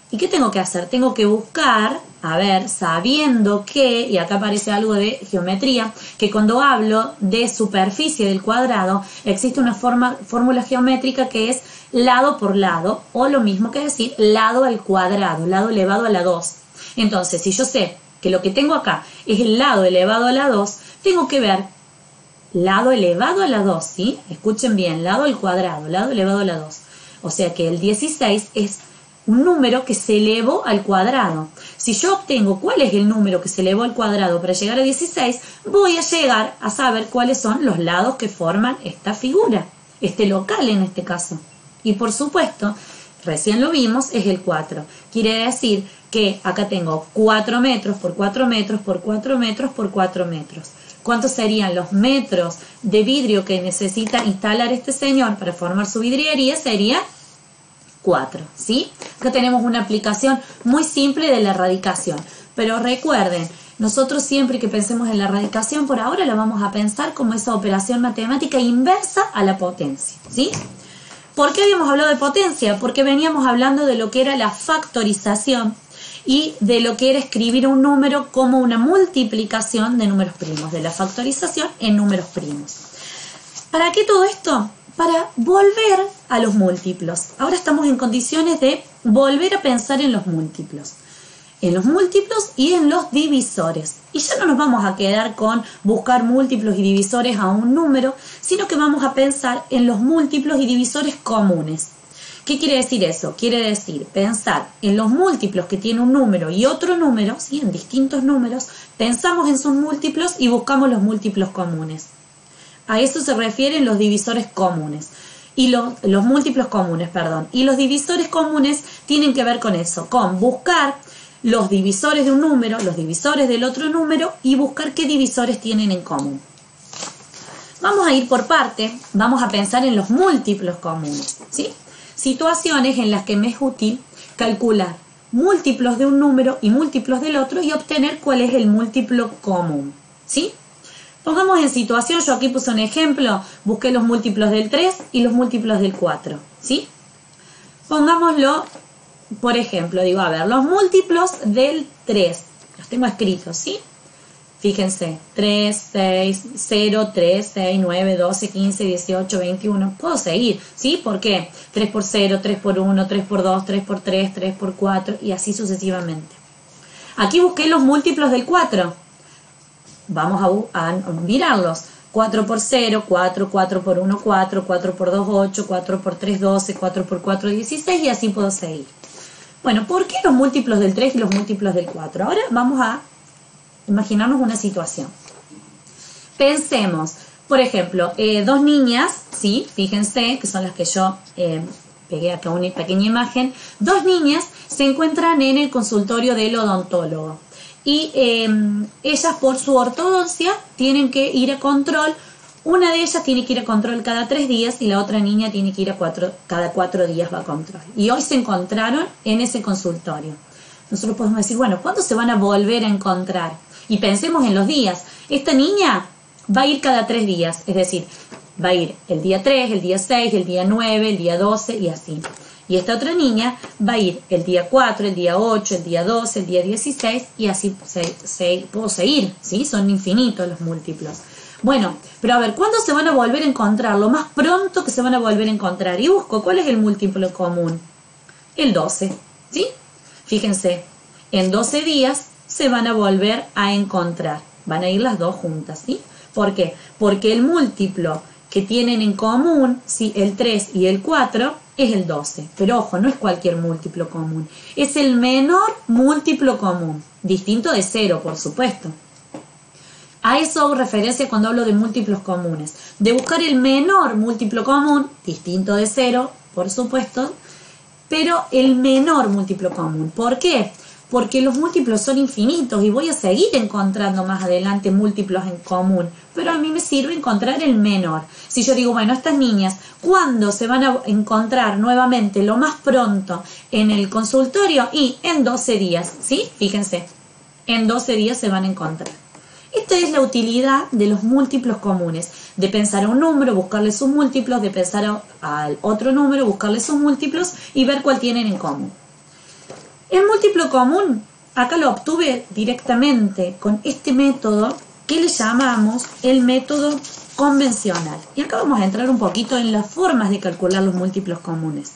¿Y qué tengo que hacer? Tengo que buscar, a ver, sabiendo que, y acá aparece algo de geometría, que cuando hablo de superficie del cuadrado, existe una fórmula geométrica que es lado por lado, o lo mismo que decir lado al cuadrado, lado elevado a la 2. Entonces, si yo sé que lo que tengo acá es el lado elevado a la 2, tengo que ver lado elevado a la 2, ¿sí? Escuchen bien, lado al cuadrado, lado elevado a la 2. O sea que el 16 es un número que se elevó al cuadrado. Si yo obtengo cuál es el número que se elevó al cuadrado para llegar a 16, voy a llegar a saber cuáles son los lados que forman esta figura, este local en este caso. Y por supuesto, recién lo vimos, es el 4. Quiere decir que acá tengo 4 metros por 4 metros por 4 metros por 4 metros. ¿Cuántos serían los metros de vidrio que necesita instalar este señor para formar su vidriería? Sería 4, ¿sí? Acá tenemos una aplicación muy simple de la radicación. Pero recuerden, nosotros siempre que pensemos en la radicación, por ahora la vamos a pensar como esa operación matemática inversa a la potencia, ¿sí? ¿Por qué habíamos hablado de potencia? Porque veníamos hablando de lo que era la factorización y de lo que era escribir un número como una multiplicación de números primos, de la factorización en números primos. ¿Para qué todo esto? Para volver a los múltiplos. Ahora estamos en condiciones de volver a pensar en los múltiplos y en los divisores. Y ya no nos vamos a quedar con buscar múltiplos y divisores a un número, sino que vamos a pensar en los múltiplos y divisores comunes. ¿Qué quiere decir eso? Quiere decir pensar en los múltiplos que tiene un número y otro número, ¿sí? En distintos números, pensamos en sus múltiplos y buscamos los múltiplos comunes. A eso se refieren los divisores comunes. Y los múltiplos comunes, perdón. Y los divisores comunes tienen que ver con eso, con buscar los divisores de un número, los divisores del otro número y buscar qué divisores tienen en común. Vamos a ir por parte, vamos a pensar en los múltiplos comunes, ¿sí? Situaciones en las que me es útil calcular múltiplos de un número y múltiplos del otro y obtener cuál es el múltiplo común, ¿sí? Pongamos en situación, yo aquí puse un ejemplo, busqué los múltiplos del 3 y los múltiplos del 4, ¿sí? Pongámoslo, por ejemplo, digo, a ver, los múltiplos del 3, los tengo escritos, ¿sí? Fíjense, 3, 6, 0, 3, 6, 9, 12, 15, 18, 21, puedo seguir, ¿sí? ¿Por qué? 3 por 0, 3 por 1, 3 por 2, 3 por 3, 3 por 4 y así sucesivamente. Aquí busqué los múltiplos del 4. Vamos a mirarlos. 4 por 0, 4, 4 por 1, 4, 4 por 2, 8, 4 por 3, 12, 4 por 4, 16 y así puedo seguir. Bueno, ¿por qué los múltiplos del 3 y los múltiplos del 4? Ahora vamos a imaginarnos una situación. Pensemos, por ejemplo, dos niñas, ¿sí? Fíjense que son las que yo pegué acá una pequeña imagen. Dos niñas se encuentran en el consultorio del odontólogo. Y ellas por su ortodoncia tienen que ir a control Una de ellas tiene que ir a control cada 3 días y la otra niña tiene que ir cada 4 días va a control. Y hoy se encontraron en ese consultorio. Nosotros podemos decir, bueno, ¿cuándo se van a volver a encontrar? Y pensemos en los días. Esta niña va a ir cada 3 días, es decir, va a ir el día 3, el día 6, el día 9, el día 12 y así. Y esta otra niña va a ir el día 4, el día 8, el día 12, el día 16 y así puedo seguir, ¿sí? Son infinitos los múltiplos. Bueno, pero a ver, ¿cuándo se van a volver a encontrar? Lo más pronto que se van a volver a encontrar. Y busco, ¿cuál es el múltiplo común? El 12, ¿sí? Fíjense, en 12 días se van a volver a encontrar. Van a ir las dos juntas, ¿sí? ¿Por qué? Porque el múltiplo que tienen en común, ¿sí? El 3 y el 4, es el 12. Pero ojo, no es cualquier múltiplo común. Es el menor múltiplo común. Distinto de 0, por supuesto. A eso hago referencia cuando hablo de múltiplos comunes. De buscar el menor múltiplo común, distinto de 0, por supuesto, pero el menor múltiplo común. ¿Por qué? Porque los múltiplos son infinitos y voy a seguir encontrando más adelante múltiplos en común. Pero a mí me sirve encontrar el menor. Si yo digo, bueno, estas niñas, ¿cuándo se van a encontrar nuevamente lo más pronto en el consultorio? Y en 12 días, ¿sí? Fíjense, en 12 días se van a encontrar. Esta es la utilidad de los múltiplos comunes, de pensar a un número, buscarle sus múltiplos, de pensar al otro número, buscarle sus múltiplos y ver cuál tienen en común. El múltiplo común, acá lo obtuve directamente con este método que le llamamos el método convencional. Y acá vamos a entrar un poquito en las formas de calcular los múltiplos comunes.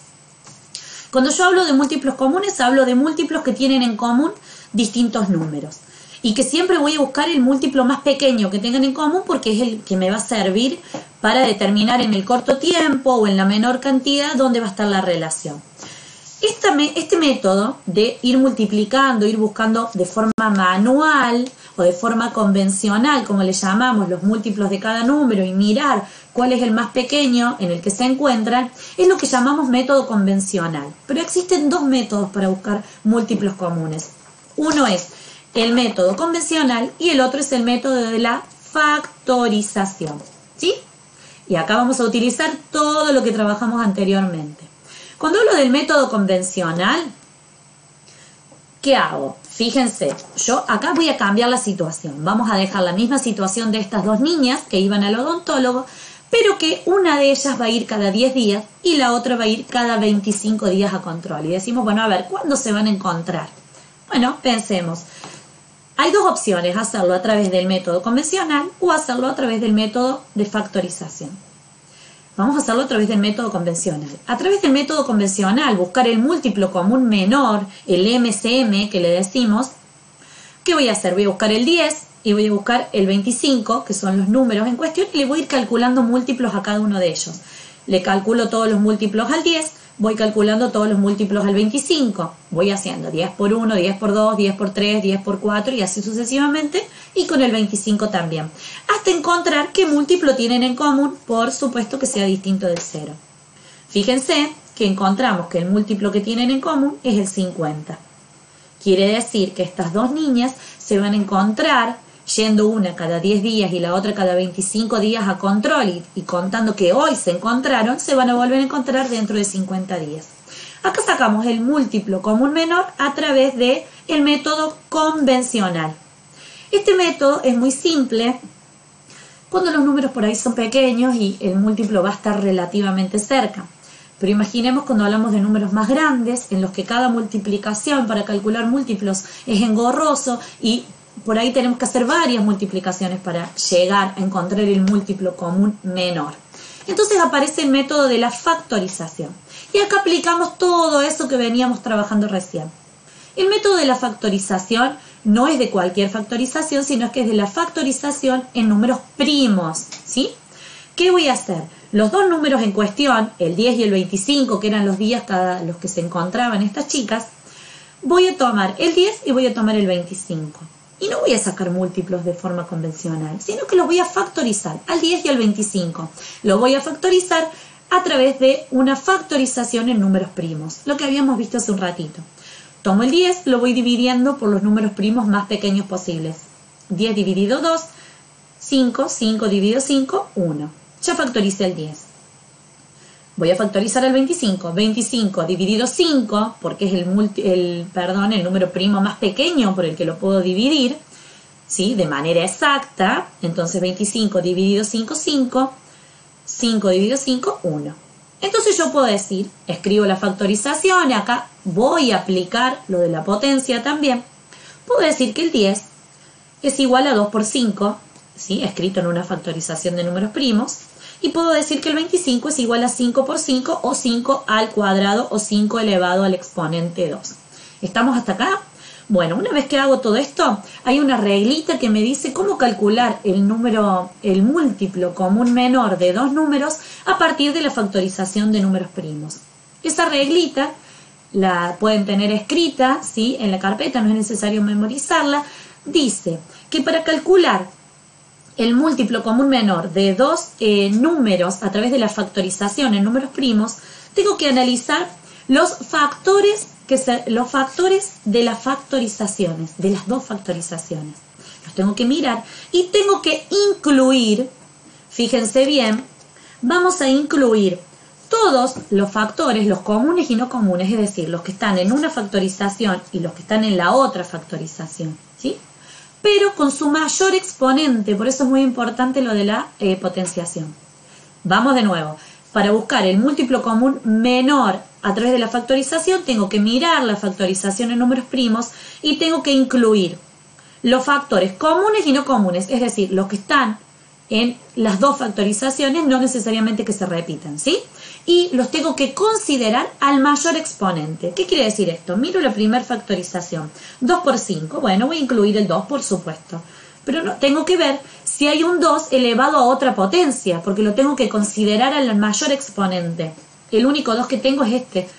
Cuando yo hablo de múltiplos comunes, hablo de múltiplos que tienen en común distintos números. Y que siempre voy a buscar el múltiplo más pequeño que tengan en común porque es el que me va a servir para determinar en el corto tiempo o en la menor cantidad dónde va a estar la relación. Este método de ir multiplicando, ir buscando de forma manual o de forma convencional, como le llamamos, los múltiplos de cada número y mirar cuál es el más pequeño en el que se encuentran, es lo que llamamos método convencional. Pero existen dos métodos para buscar múltiplos comunes. Uno es el método convencional y el otro es el método de la factorización, ¿sí? Y acá vamos a utilizar todo lo que trabajamos anteriormente. Cuando hablo del método convencional, ¿qué hago? Fíjense, yo acá voy a cambiar la situación. Vamos a dejar la misma situación de estas dos niñas que iban al odontólogo, pero que una de ellas va a ir cada 10 días y la otra va a ir cada 25 días a control. Y decimos, bueno, a ver, ¿cuándo se van a encontrar? Bueno, pensemos. Hay dos opciones, hacerlo a través del método convencional o hacerlo a través del método de factorización. Vamos a hacerlo a través del método convencional. A través del método convencional, buscar el múltiplo común menor, el MCM que le decimos. ¿Qué voy a hacer? Voy a buscar el 10 y voy a buscar el 25, que son los números en cuestión, y le voy a ir calculando múltiplos a cada uno de ellos. Le calculo todos los múltiplos al 10, voy calculando todos los múltiplos al 25. Voy haciendo 10 por 1, 10 por 2, 10 por 3, 10 por 4 y así sucesivamente. Y con el 25 también. Hasta encontrar qué múltiplo tienen en común, por supuesto que sea distinto del 0. Fíjense que encontramos que el múltiplo que tienen en común es el 50. Quiere decir que estas dos niñas se van a encontrar yendo una cada 10 días y la otra cada 25 días a control y contando que hoy se encontraron, se van a volver a encontrar dentro de 50 días. Acá sacamos el múltiplo común menor a través del método convencional. Este método es muy simple cuando los números por ahí son pequeños y el múltiplo va a estar relativamente cerca. Pero imaginemos cuando hablamos de números más grandes, en los que cada multiplicación para calcular múltiplos es engorroso y por ahí tenemos que hacer varias multiplicaciones para llegar a encontrar el múltiplo común menor. Entonces aparece el método de la factorización. Y acá aplicamos todo eso que veníamos trabajando recién. El método de la factorización no es de cualquier factorización, sino que es de la factorización en números primos, ¿sí? ¿Qué voy a hacer? Los dos números en cuestión, el 10 y el 25, que eran los días los que se encontraban estas chicas, voy a tomar el 10 y voy a tomar el 25. Y no voy a sacar múltiplos de forma convencional, sino que los voy a factorizar al 10 y al 25. Lo voy a factorizar a través de una factorización en números primos, lo que habíamos visto hace un ratito. Tomo el 10, lo voy dividiendo por los números primos más pequeños posibles. 10 dividido 2 5, 5 dividido 5, 1. Ya factoricé el 10. Voy a factorizar el 25. 25 dividido 5, porque es el número primo más pequeño por el que lo puedo dividir, ¿sí? De manera exacta. Entonces 25 dividido 5, 5. 5 dividido 5, 1. Entonces yo puedo decir, escribo la factorización, y acá voy a aplicar lo de la potencia también. Puedo decir que el 10 es igual a 2 por 5, ¿sí? Escrito en una factorización de números primos. Y puedo decir que el 25 es igual a 5 por 5 o 5 al cuadrado o 5 elevado al exponente 2. ¿Estamos hasta acá? Bueno, una vez que hago todo esto, hay una reglita que me dice cómo calcular el múltiplo común menor de dos números a partir de la factorización de números primos. Esa reglita la pueden tener escrita, ¿sí? En la carpeta, no es necesario memorizarla. Dice que para calcular el múltiplo común menor de dos números a través de la factorización en números primos, tengo que analizar los factores de las factorizaciones, de las dos factorizaciones. Los tengo que mirar y tengo que incluir, fíjense bien, vamos a incluir todos los factores, los comunes y no comunes, es decir, los que están en una factorización y los que están en la otra factorización, ¿sí? Pero con su mayor exponente, por eso es muy importante lo de la potenciación. Vamos de nuevo. Para buscar el múltiplo común menor a través de la factorización, tengo que mirar la factorización en números primos y tengo que incluir los factores comunes y no comunes, es decir, los que están en las dos factorizaciones, no necesariamente que se repitan, ¿sí? Y los tengo que considerar al mayor exponente. ¿Qué quiere decir esto? Miro la primera factorización. 2 por 5. Bueno, voy a incluir el 2, por supuesto. Pero no, tengo que ver si hay un 2 elevado a otra potencia, porque lo tengo que considerar al mayor exponente. El único 2 que tengo es este,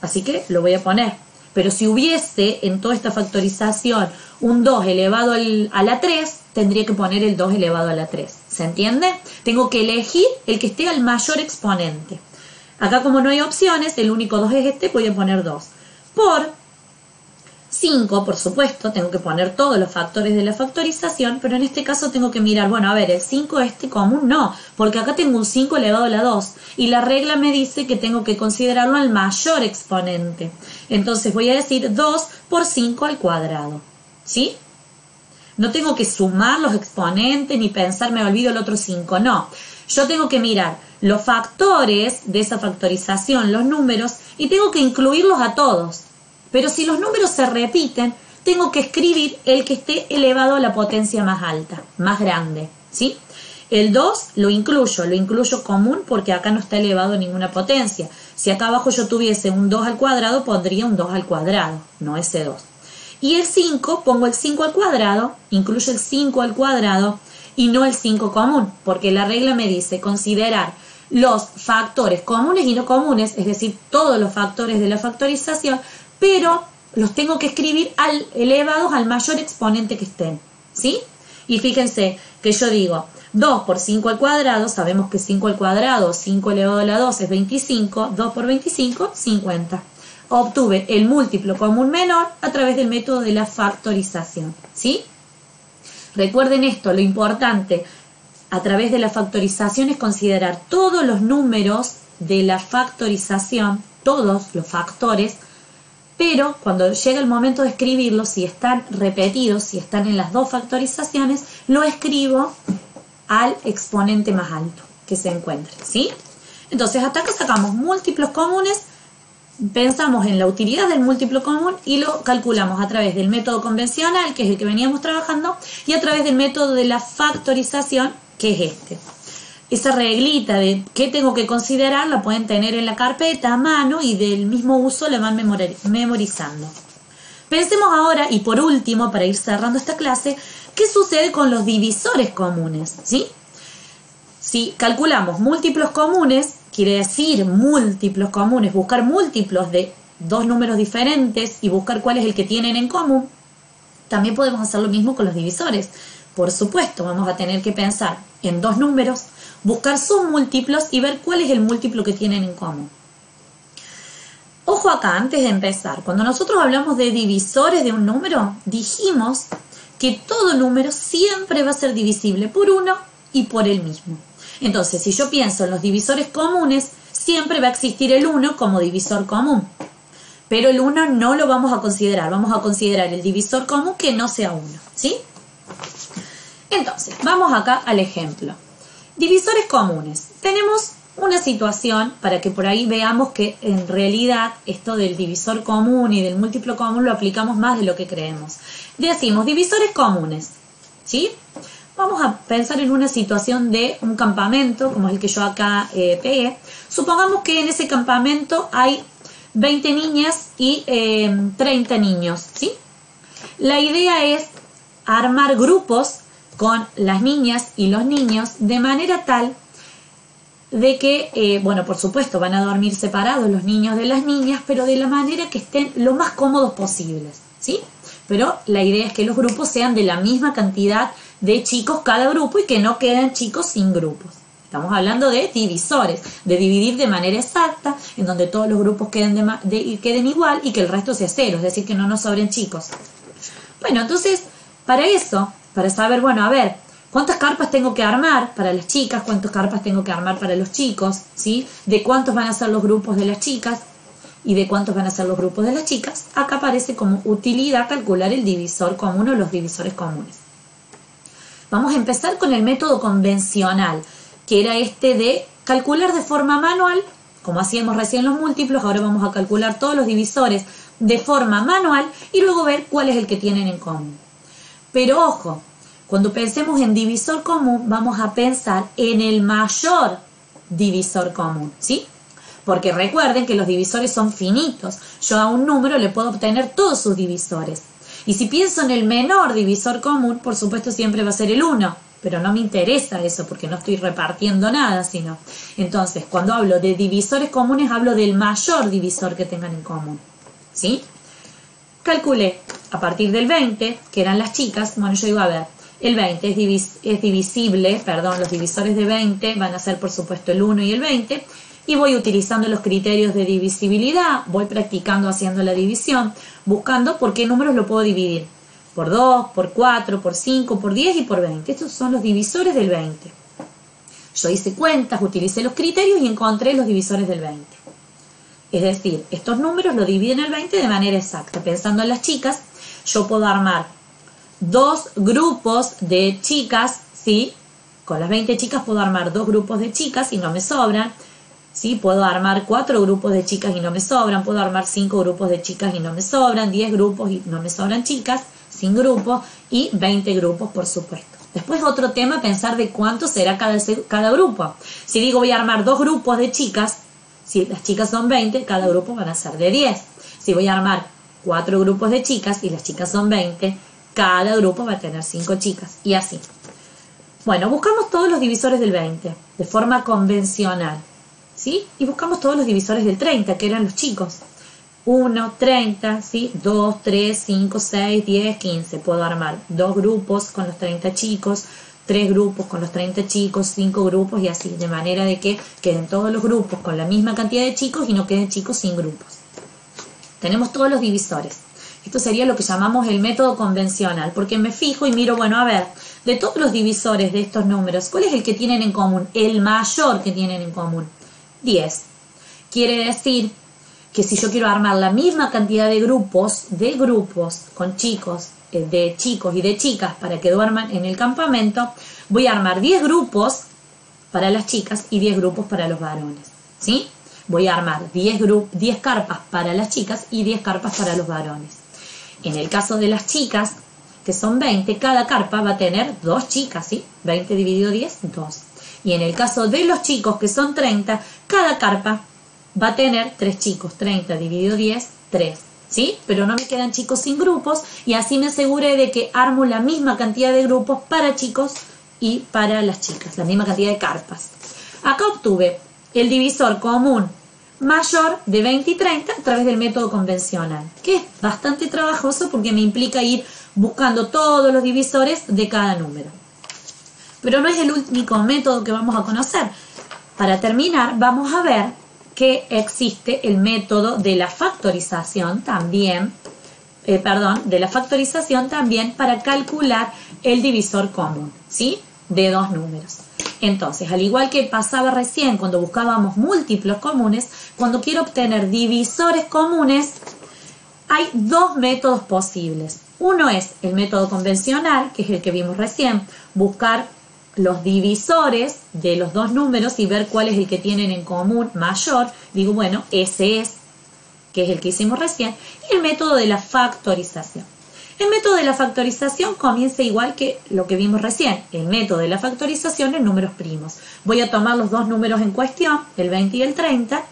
así que lo voy a poner. Pero si hubiese en toda esta factorización un 2 elevado a la 3, tendría que poner el 2 elevado a la 3. ¿Se entiende? Tengo que elegir el que esté al mayor exponente. Acá, como no hay opciones, el único 2 es este, voy a poner 2. Por 5, por supuesto, tengo que poner todos los factores de la factorización, pero en este caso tengo que mirar, bueno, a ver, el 5 común no, porque acá tengo un 5 elevado a la 2, y la regla me dice que tengo que considerarlo al mayor exponente. Entonces voy a decir 2 por 5 al cuadrado, ¿sí? No tengo que sumar los exponentes ni pensar, me olvido el otro 5, no. Yo tengo que mirar los factores de esa factorización, los números, y tengo que incluirlos a todos. Pero si los números se repiten, tengo que escribir el que esté elevado a la potencia más alta, más grande, ¿sí? El 2 lo incluyo común porque acá no está elevado a ninguna potencia. Si acá abajo yo tuviese un 2 al cuadrado, pondría un 2 al cuadrado, no ese 2. Y el 5, pongo el 5 al cuadrado, incluyo el 5 al cuadrado y no el 5 común, porque la regla me dice considerar los factores comunes y no comunes, es decir, todos los factores de la factorización, pero los tengo que escribir elevados al mayor exponente que estén, ¿sí? Y fíjense que yo digo 2 por 5 al cuadrado, sabemos que 5 al cuadrado, 5 elevado a la 2 es 25, 2 por 25, 50. Obtuve el múltiplo común menor a través del método de la factorización, ¿sí? Recuerden esto, lo importante a través de la factorización es considerar todos los números de la factorización, todos los factores, pero cuando llega el momento de escribirlos, si están repetidos, si están en las dos factorizaciones, lo escribo al exponente más alto que se encuentre, ¿sí? Entonces, hasta acá sacamos múltiplos comunes, pensamos en la utilidad del múltiplo común y lo calculamos a través del método convencional, que es el que veníamos trabajando, y a través del método de la factorización, que es este. Esa reglita de qué tengo que considerar la pueden tener en la carpeta a mano y del mismo uso la van memorizando. Pensemos ahora, y por último, para ir cerrando esta clase, ¿qué sucede con los divisores comunes? ¿Sí? Si calculamos múltiplos comunes, quiere decir múltiplos comunes, buscar múltiplos de dos números diferentes y buscar cuál es el que tienen en común, también podemos hacer lo mismo con los divisores. Por supuesto, vamos a tener que pensar en dos números, buscar sus múltiplos y ver cuál es el múltiplo que tienen en común. Ojo acá, antes de empezar, cuando nosotros hablamos de divisores de un número, dijimos que todo número siempre va a ser divisible por 1 y por el mismo. Entonces, si yo pienso en los divisores comunes, siempre va a existir el 1 como divisor común. Pero el 1 no lo vamos a considerar. Vamos a considerar el divisor común que no sea 1, ¿sí? Entonces, vamos acá al ejemplo. Divisores comunes. Tenemos una situación para que por ahí veamos que en realidad esto del divisor común y del múltiplo común lo aplicamos más de lo que creemos. Decimos divisores comunes, ¿sí? Vamos a pensar en una situación de un campamento, como es el que yo acá pegué. Supongamos que en ese campamento hay 20 niñas y 30 niños, ¿sí? La idea es armar grupos con las niñas y los niños de manera tal de que, bueno, por supuesto van a dormir separados los niños de las niñas, pero de la manera que estén lo más cómodos posibles, ¿sí? Pero la idea es que los grupos sean de la misma cantidad de chicos cada grupo y que no queden chicos sin grupos. Estamos hablando de divisores, de dividir de manera exacta, en donde todos los grupos queden igual y que el resto sea cero, es decir, que no nos sobren chicos. Bueno, entonces, para eso, para saber, bueno, a ver, ¿cuántas carpas tengo que armar para las chicas? ¿Cuántas carpas tengo que armar para los chicos? ¿Sí? ¿De cuántos van a ser los grupos de las chicas? ¿Y de cuántos van a ser los grupos de las chicas? Acá aparece como utilidad calcular el divisor común o los divisores comunes. Vamos a empezar con el método convencional, que era este de calcular de forma manual, como hacíamos recién los múltiplos. Ahora vamos a calcular todos los divisores de forma manual y luego ver cuál es el que tienen en común. Pero ojo, cuando pensemos en divisor común, vamos a pensar en el mayor divisor común, ¿sí? Porque recuerden que los divisores son finitos. Yo a un número le puedo obtener todos sus divisores. Y si pienso en el menor divisor común, por supuesto siempre va a ser el 1. Pero no me interesa eso porque no estoy repartiendo nada, sino. Entonces, cuando hablo de divisores comunes, hablo del mayor divisor que tengan en común, ¿sí? Calculé a partir del 20, que eran las chicas. Bueno, yo digo, a ver, el 20 es divisible, perdón, los divisores de 20 van a ser por supuesto el 1 y el 20, y voy utilizando los criterios de divisibilidad, voy practicando haciendo la división, buscando por qué números lo puedo dividir, por 2, por 4, por 5, por 10 y por 20. Estos son los divisores del 20. Yo hice cuentas, utilicé los criterios y encontré los divisores del 20. Es decir, estos números lo dividen el 20 de manera exacta. Pensando en las chicas, yo puedo armar 2 grupos de chicas, ¿sí? Con las 20 chicas puedo armar 2 grupos de chicas y no me sobran, ¿sí? Puedo armar 4 grupos de chicas y no me sobran, puedo armar 5 grupos de chicas y no me sobran, 10 grupos y no me sobran chicas, sin grupos y 20 grupos, por supuesto. Después otro tema, pensar de cuánto será cada grupo. Si digo voy a armar 2 grupos de chicas, si las chicas son 20, cada grupo van a ser de 10. Si voy a armar 4 grupos de chicas y las chicas son 20, cada grupo va a tener 5 chicas, y así. Bueno, buscamos todos los divisores del 20, de forma convencional, ¿sí? Y buscamos todos los divisores del 30, que eran los chicos. 1, 30, ¿sí? 2, 3, 5, 6, 10, 15. Puedo armar 2 grupos con los 30 chicos, 3 grupos con los 30 chicos, 5 grupos y así, de manera de que queden todos los grupos con la misma cantidad de chicos y no queden chicos sin grupos. Tenemos todos los divisores. Esto sería lo que llamamos el método convencional, porque me fijo y miro, bueno, a ver, de todos los divisores de estos números, ¿cuál es el que tienen en común? El mayor que tienen en común. 10. Quiere decir que si yo quiero armar la misma cantidad de grupos con chicos, de chicos y de chicas para que duerman en el campamento, voy a armar 10 grupos para las chicas y 10 grupos para los varones, ¿sí? Voy a armar 10 carpas para las chicas y 10 carpas para los varones. En el caso de las chicas, que son 20, cada carpa va a tener 2 chicas, ¿sí? 20 dividido 10, 2. Y en el caso de los chicos, que son 30, cada carpa va a tener 3 chicos. 30 dividido 10, 3. ¿Sí? Pero no me quedan chicos sin grupos y así me aseguré de que armo la misma cantidad de grupos para chicos y para las chicas, la misma cantidad de carpas. Acá obtuve el divisor común mayor de 20 y 30 a través del método convencional, que es bastante trabajoso porque me implica ir buscando todos los divisores de cada número. Pero no es el único método que vamos a conocer. Para terminar, vamos a ver que existe el método de la factorización también de la factorización también para calcular el divisor común, ¿sí? De dos números. Entonces, al igual que pasaba recién cuando buscábamos múltiplos comunes, cuando quiero obtener divisores comunes, hay dos métodos posibles. Uno es el método convencional, que es el que vimos recién, buscar los divisores de los dos números y ver cuál es el que tienen en común mayor. Digo, bueno, ese es, que es el que hicimos recién, y el método de la factorización. El método de la factorización comienza igual que lo que vimos recién, el método de la factorización en números primos. Voy a tomar los dos números en cuestión, el 20 y el 30,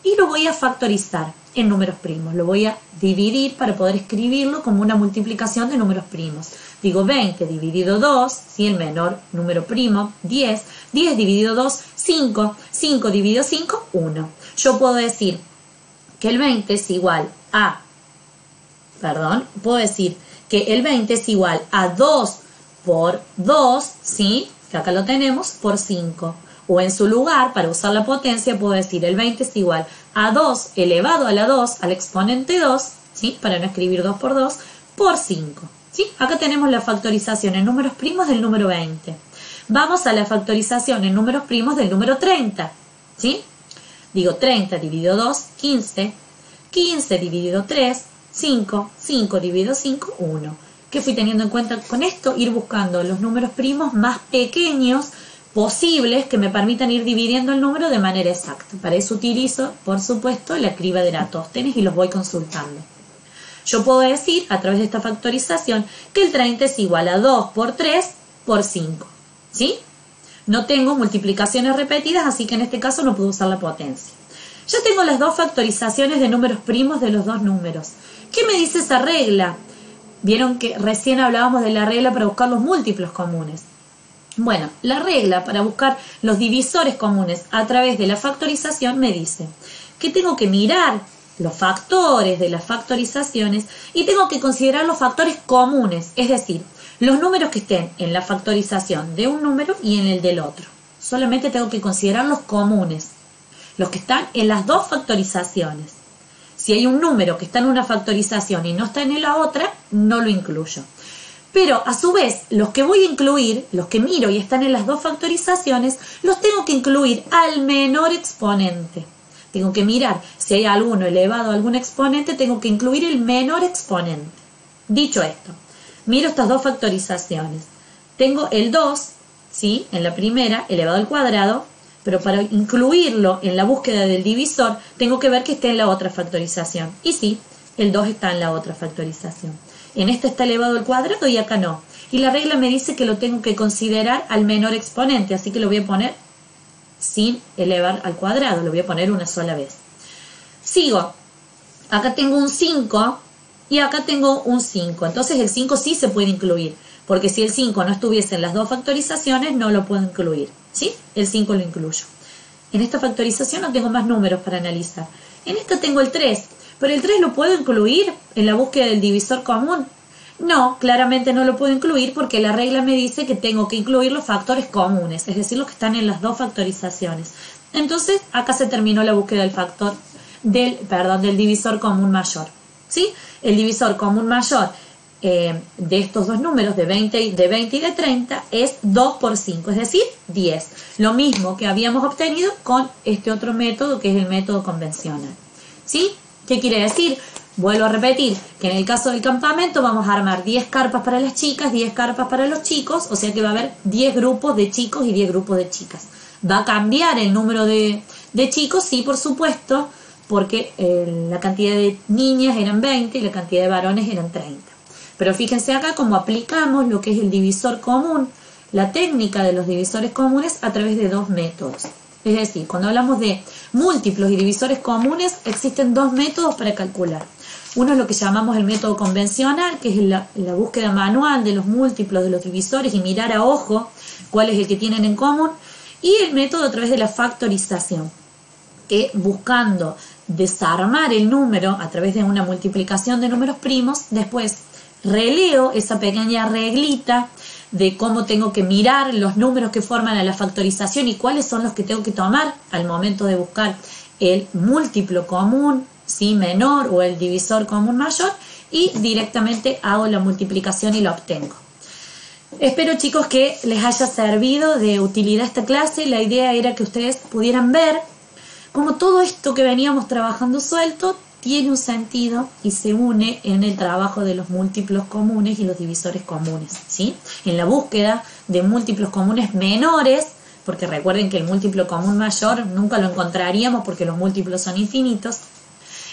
y lo voy a factorizar en números primos. Lo voy a dividir para poder escribirlo como una multiplicación de números primos. Digo 20 dividido 2, ¿sí? El menor número primo, 10. 10 dividido 2, 5. 5 dividido 5, 1. Yo puedo decir que el 20 es igual a, puedo decir que el 20 es igual a 2 por 2, ¿sí? Que acá lo tenemos, por 5. O en su lugar, para usar la potencia, puedo decir el 20 es igual a 2 elevado a la 2 al exponente 2, ¿sí? Para no escribir 2 por 2, por 5. ¿Sí? Acá tenemos la factorización en números primos del número 20. Vamos a la factorización en números primos del número 30. ¿Sí? Digo 30 dividido 2, 15. 15 dividido 3, 5. 5 dividido 5, 1. ¿Qué fui teniendo en cuenta con esto? Ir buscando los números primos más pequeños posibles que me permitan ir dividiendo el número de manera exacta. Para eso utilizo, por supuesto, la criba de Eratóstenes y los voy consultando. Yo puedo decir, a través de esta factorización, que el 30 es igual a 2 por 3 por 5. ¿Sí? No tengo multiplicaciones repetidas, así que en este caso no puedo usar la potencia. Ya tengo las dos factorizaciones de números primos de los dos números. ¿Qué me dice esa regla? Vieron que recién hablábamos de la regla para buscar los múltiplos comunes. Bueno, la regla para buscar los divisores comunes a través de la factorización me dice que tengo que mirar los factores de las factorizaciones y tengo que considerar los factores comunes, es decir, los números que estén en la factorización de un número y en el del otro. Solamente tengo que considerar los comunes, los que están en las dos factorizaciones. Si hay un número que está en una factorización y no está en la otra, no lo incluyo. Pero a su vez, los que voy a incluir, los que miro y están en las dos factorizaciones, los tengo que incluir al menor exponente. Tengo que mirar si hay alguno elevado a algún exponente, tengo que incluir el menor exponente. Dicho esto, miro estas dos factorizaciones. Tengo el 2, ¿sí? En la primera, elevado al cuadrado, pero para incluirlo en la búsqueda del divisor, tengo que ver que esté en la otra factorización. Y sí, el 2 está en la otra factorización. En esta está elevado al cuadrado y acá no. Y la regla me dice que lo tengo que considerar al menor exponente, así que lo voy a poner sin elevar al cuadrado, lo voy a poner una sola vez. Sigo. Acá tengo un 5 y acá tengo un 5. Entonces el 5 sí se puede incluir, porque si el 5 no estuviese en las dos factorizaciones, no lo puedo incluir. ¿Sí? El 5 lo incluyo. En esta factorización no tengo más números para analizar. En esta tengo el 3. ¿Pero el 3 lo puedo incluir en la búsqueda del divisor común? No, claramente no lo puedo incluir porque la regla me dice que tengo que incluir los factores comunes, es decir, los que están en las dos factorizaciones. Entonces, acá se terminó la búsqueda del divisor común mayor. ¿Sí? El divisor común mayor de estos dos números, de 20 y de 30, es 2 por 5, es decir, 10. Lo mismo que habíamos obtenido con este otro método, que es el método convencional. ¿Sí? ¿Qué quiere decir? Vuelvo a repetir que en el caso del campamento vamos a armar 10 carpas para las chicas, 10 carpas para los chicos, o sea que va a haber 10 grupos de chicos y 10 grupos de chicas. ¿Va a cambiar el número de chicos? Sí, por supuesto, porque la cantidad de niñas eran 20 y la cantidad de varones eran 30. Pero fíjense acá cómo aplicamos lo que es el divisor común, la técnica de los divisores comunes a través de dos métodos. Es decir, cuando hablamos de múltiplos y divisores comunes, existen dos métodos para calcular. Uno es lo que llamamos el método convencional, que es la búsqueda manual de los múltiplos, de los divisores y mirar a ojo cuál es el que tienen en común. Y el método a través de la factorización, que buscando desarmar el número a través de una multiplicación de números primos, después releo esa pequeña reglita de cómo tengo que mirar los números que forman a la factorización y cuáles son los que tengo que tomar al momento de buscar el múltiplo común, ¿sí? Menor o el divisor común mayor y directamente hago la multiplicación y lo obtengo. Espero, chicos, que les haya servido de utilidad esta clase. La idea era que ustedes pudieran ver cómo todo esto que veníamos trabajando suelto tiene un sentido y se une en el trabajo de los múltiplos comunes y los divisores comunes, ¿sí? En la búsqueda de múltiplos comunes menores, porque recuerden que el múltiplo común mayor nunca lo encontraríamos porque los múltiplos son infinitos,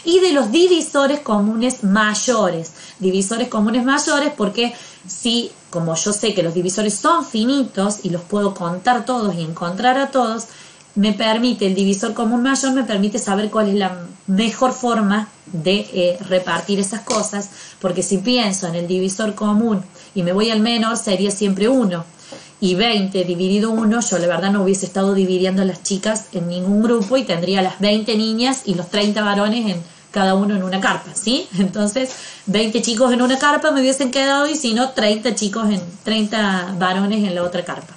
y de los divisores comunes mayores. Divisores comunes mayores porque si, como yo sé que los divisores son finitos y los puedo contar todos y encontrar a todos, me permite, el divisor común mayor me permite saber cuál es la mejor forma de repartir esas cosas, porque si pienso en el divisor común y me voy al menor, sería siempre 1. Y 20 dividido 1, yo la verdad no hubiese estado dividiendo a las chicas en ningún grupo y tendría las 20 niñas y los 30 varones en cada uno en una carpa, ¿sí? Entonces, 20 chicos en una carpa me hubiesen quedado y si no, 30 varones en la otra carpa.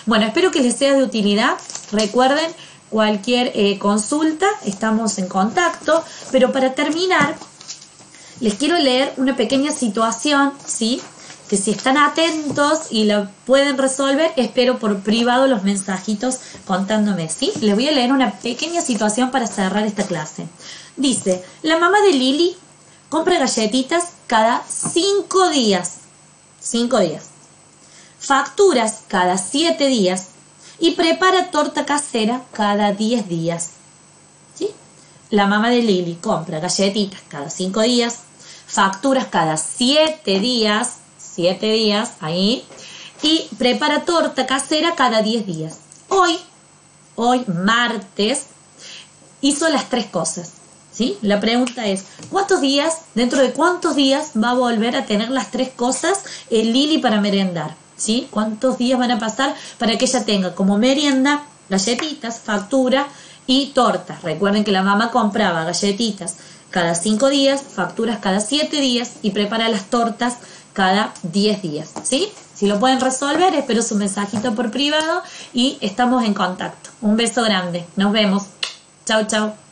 Bueno, espero que les sea de utilidad. Recuerden, cualquier consulta, estamos en contacto. Pero para terminar, les quiero leer una pequeña situación, ¿sí? Que si están atentos y la pueden resolver, espero por privado los mensajitos contándome, ¿sí? Les voy a leer una pequeña situación para cerrar esta clase. Dice, la mamá de Lili compra galletitas cada 5 días. 5 días. Facturas cada 7 días y prepara torta casera cada 10 días. ¿Sí? La mamá de Lili compra galletitas cada 5 días, facturas cada 7 días, 7 días, ahí, y prepara torta casera cada 10 días. Hoy, martes, hizo las 3 cosas. ¿Sí? La pregunta es, dentro de cuántos días va a volver a tener las 3 cosas Lili para merendar? ¿Sí? ¿Cuántos días van a pasar para que ella tenga como merienda galletitas, factura y tortas? Recuerden que la mamá compraba galletitas cada 5 días, facturas cada 7 días y prepara las tortas cada 10 días. ¿Sí? Si lo pueden resolver, espero su mensajito por privado y estamos en contacto. Un beso grande. Nos vemos. Chau, chau.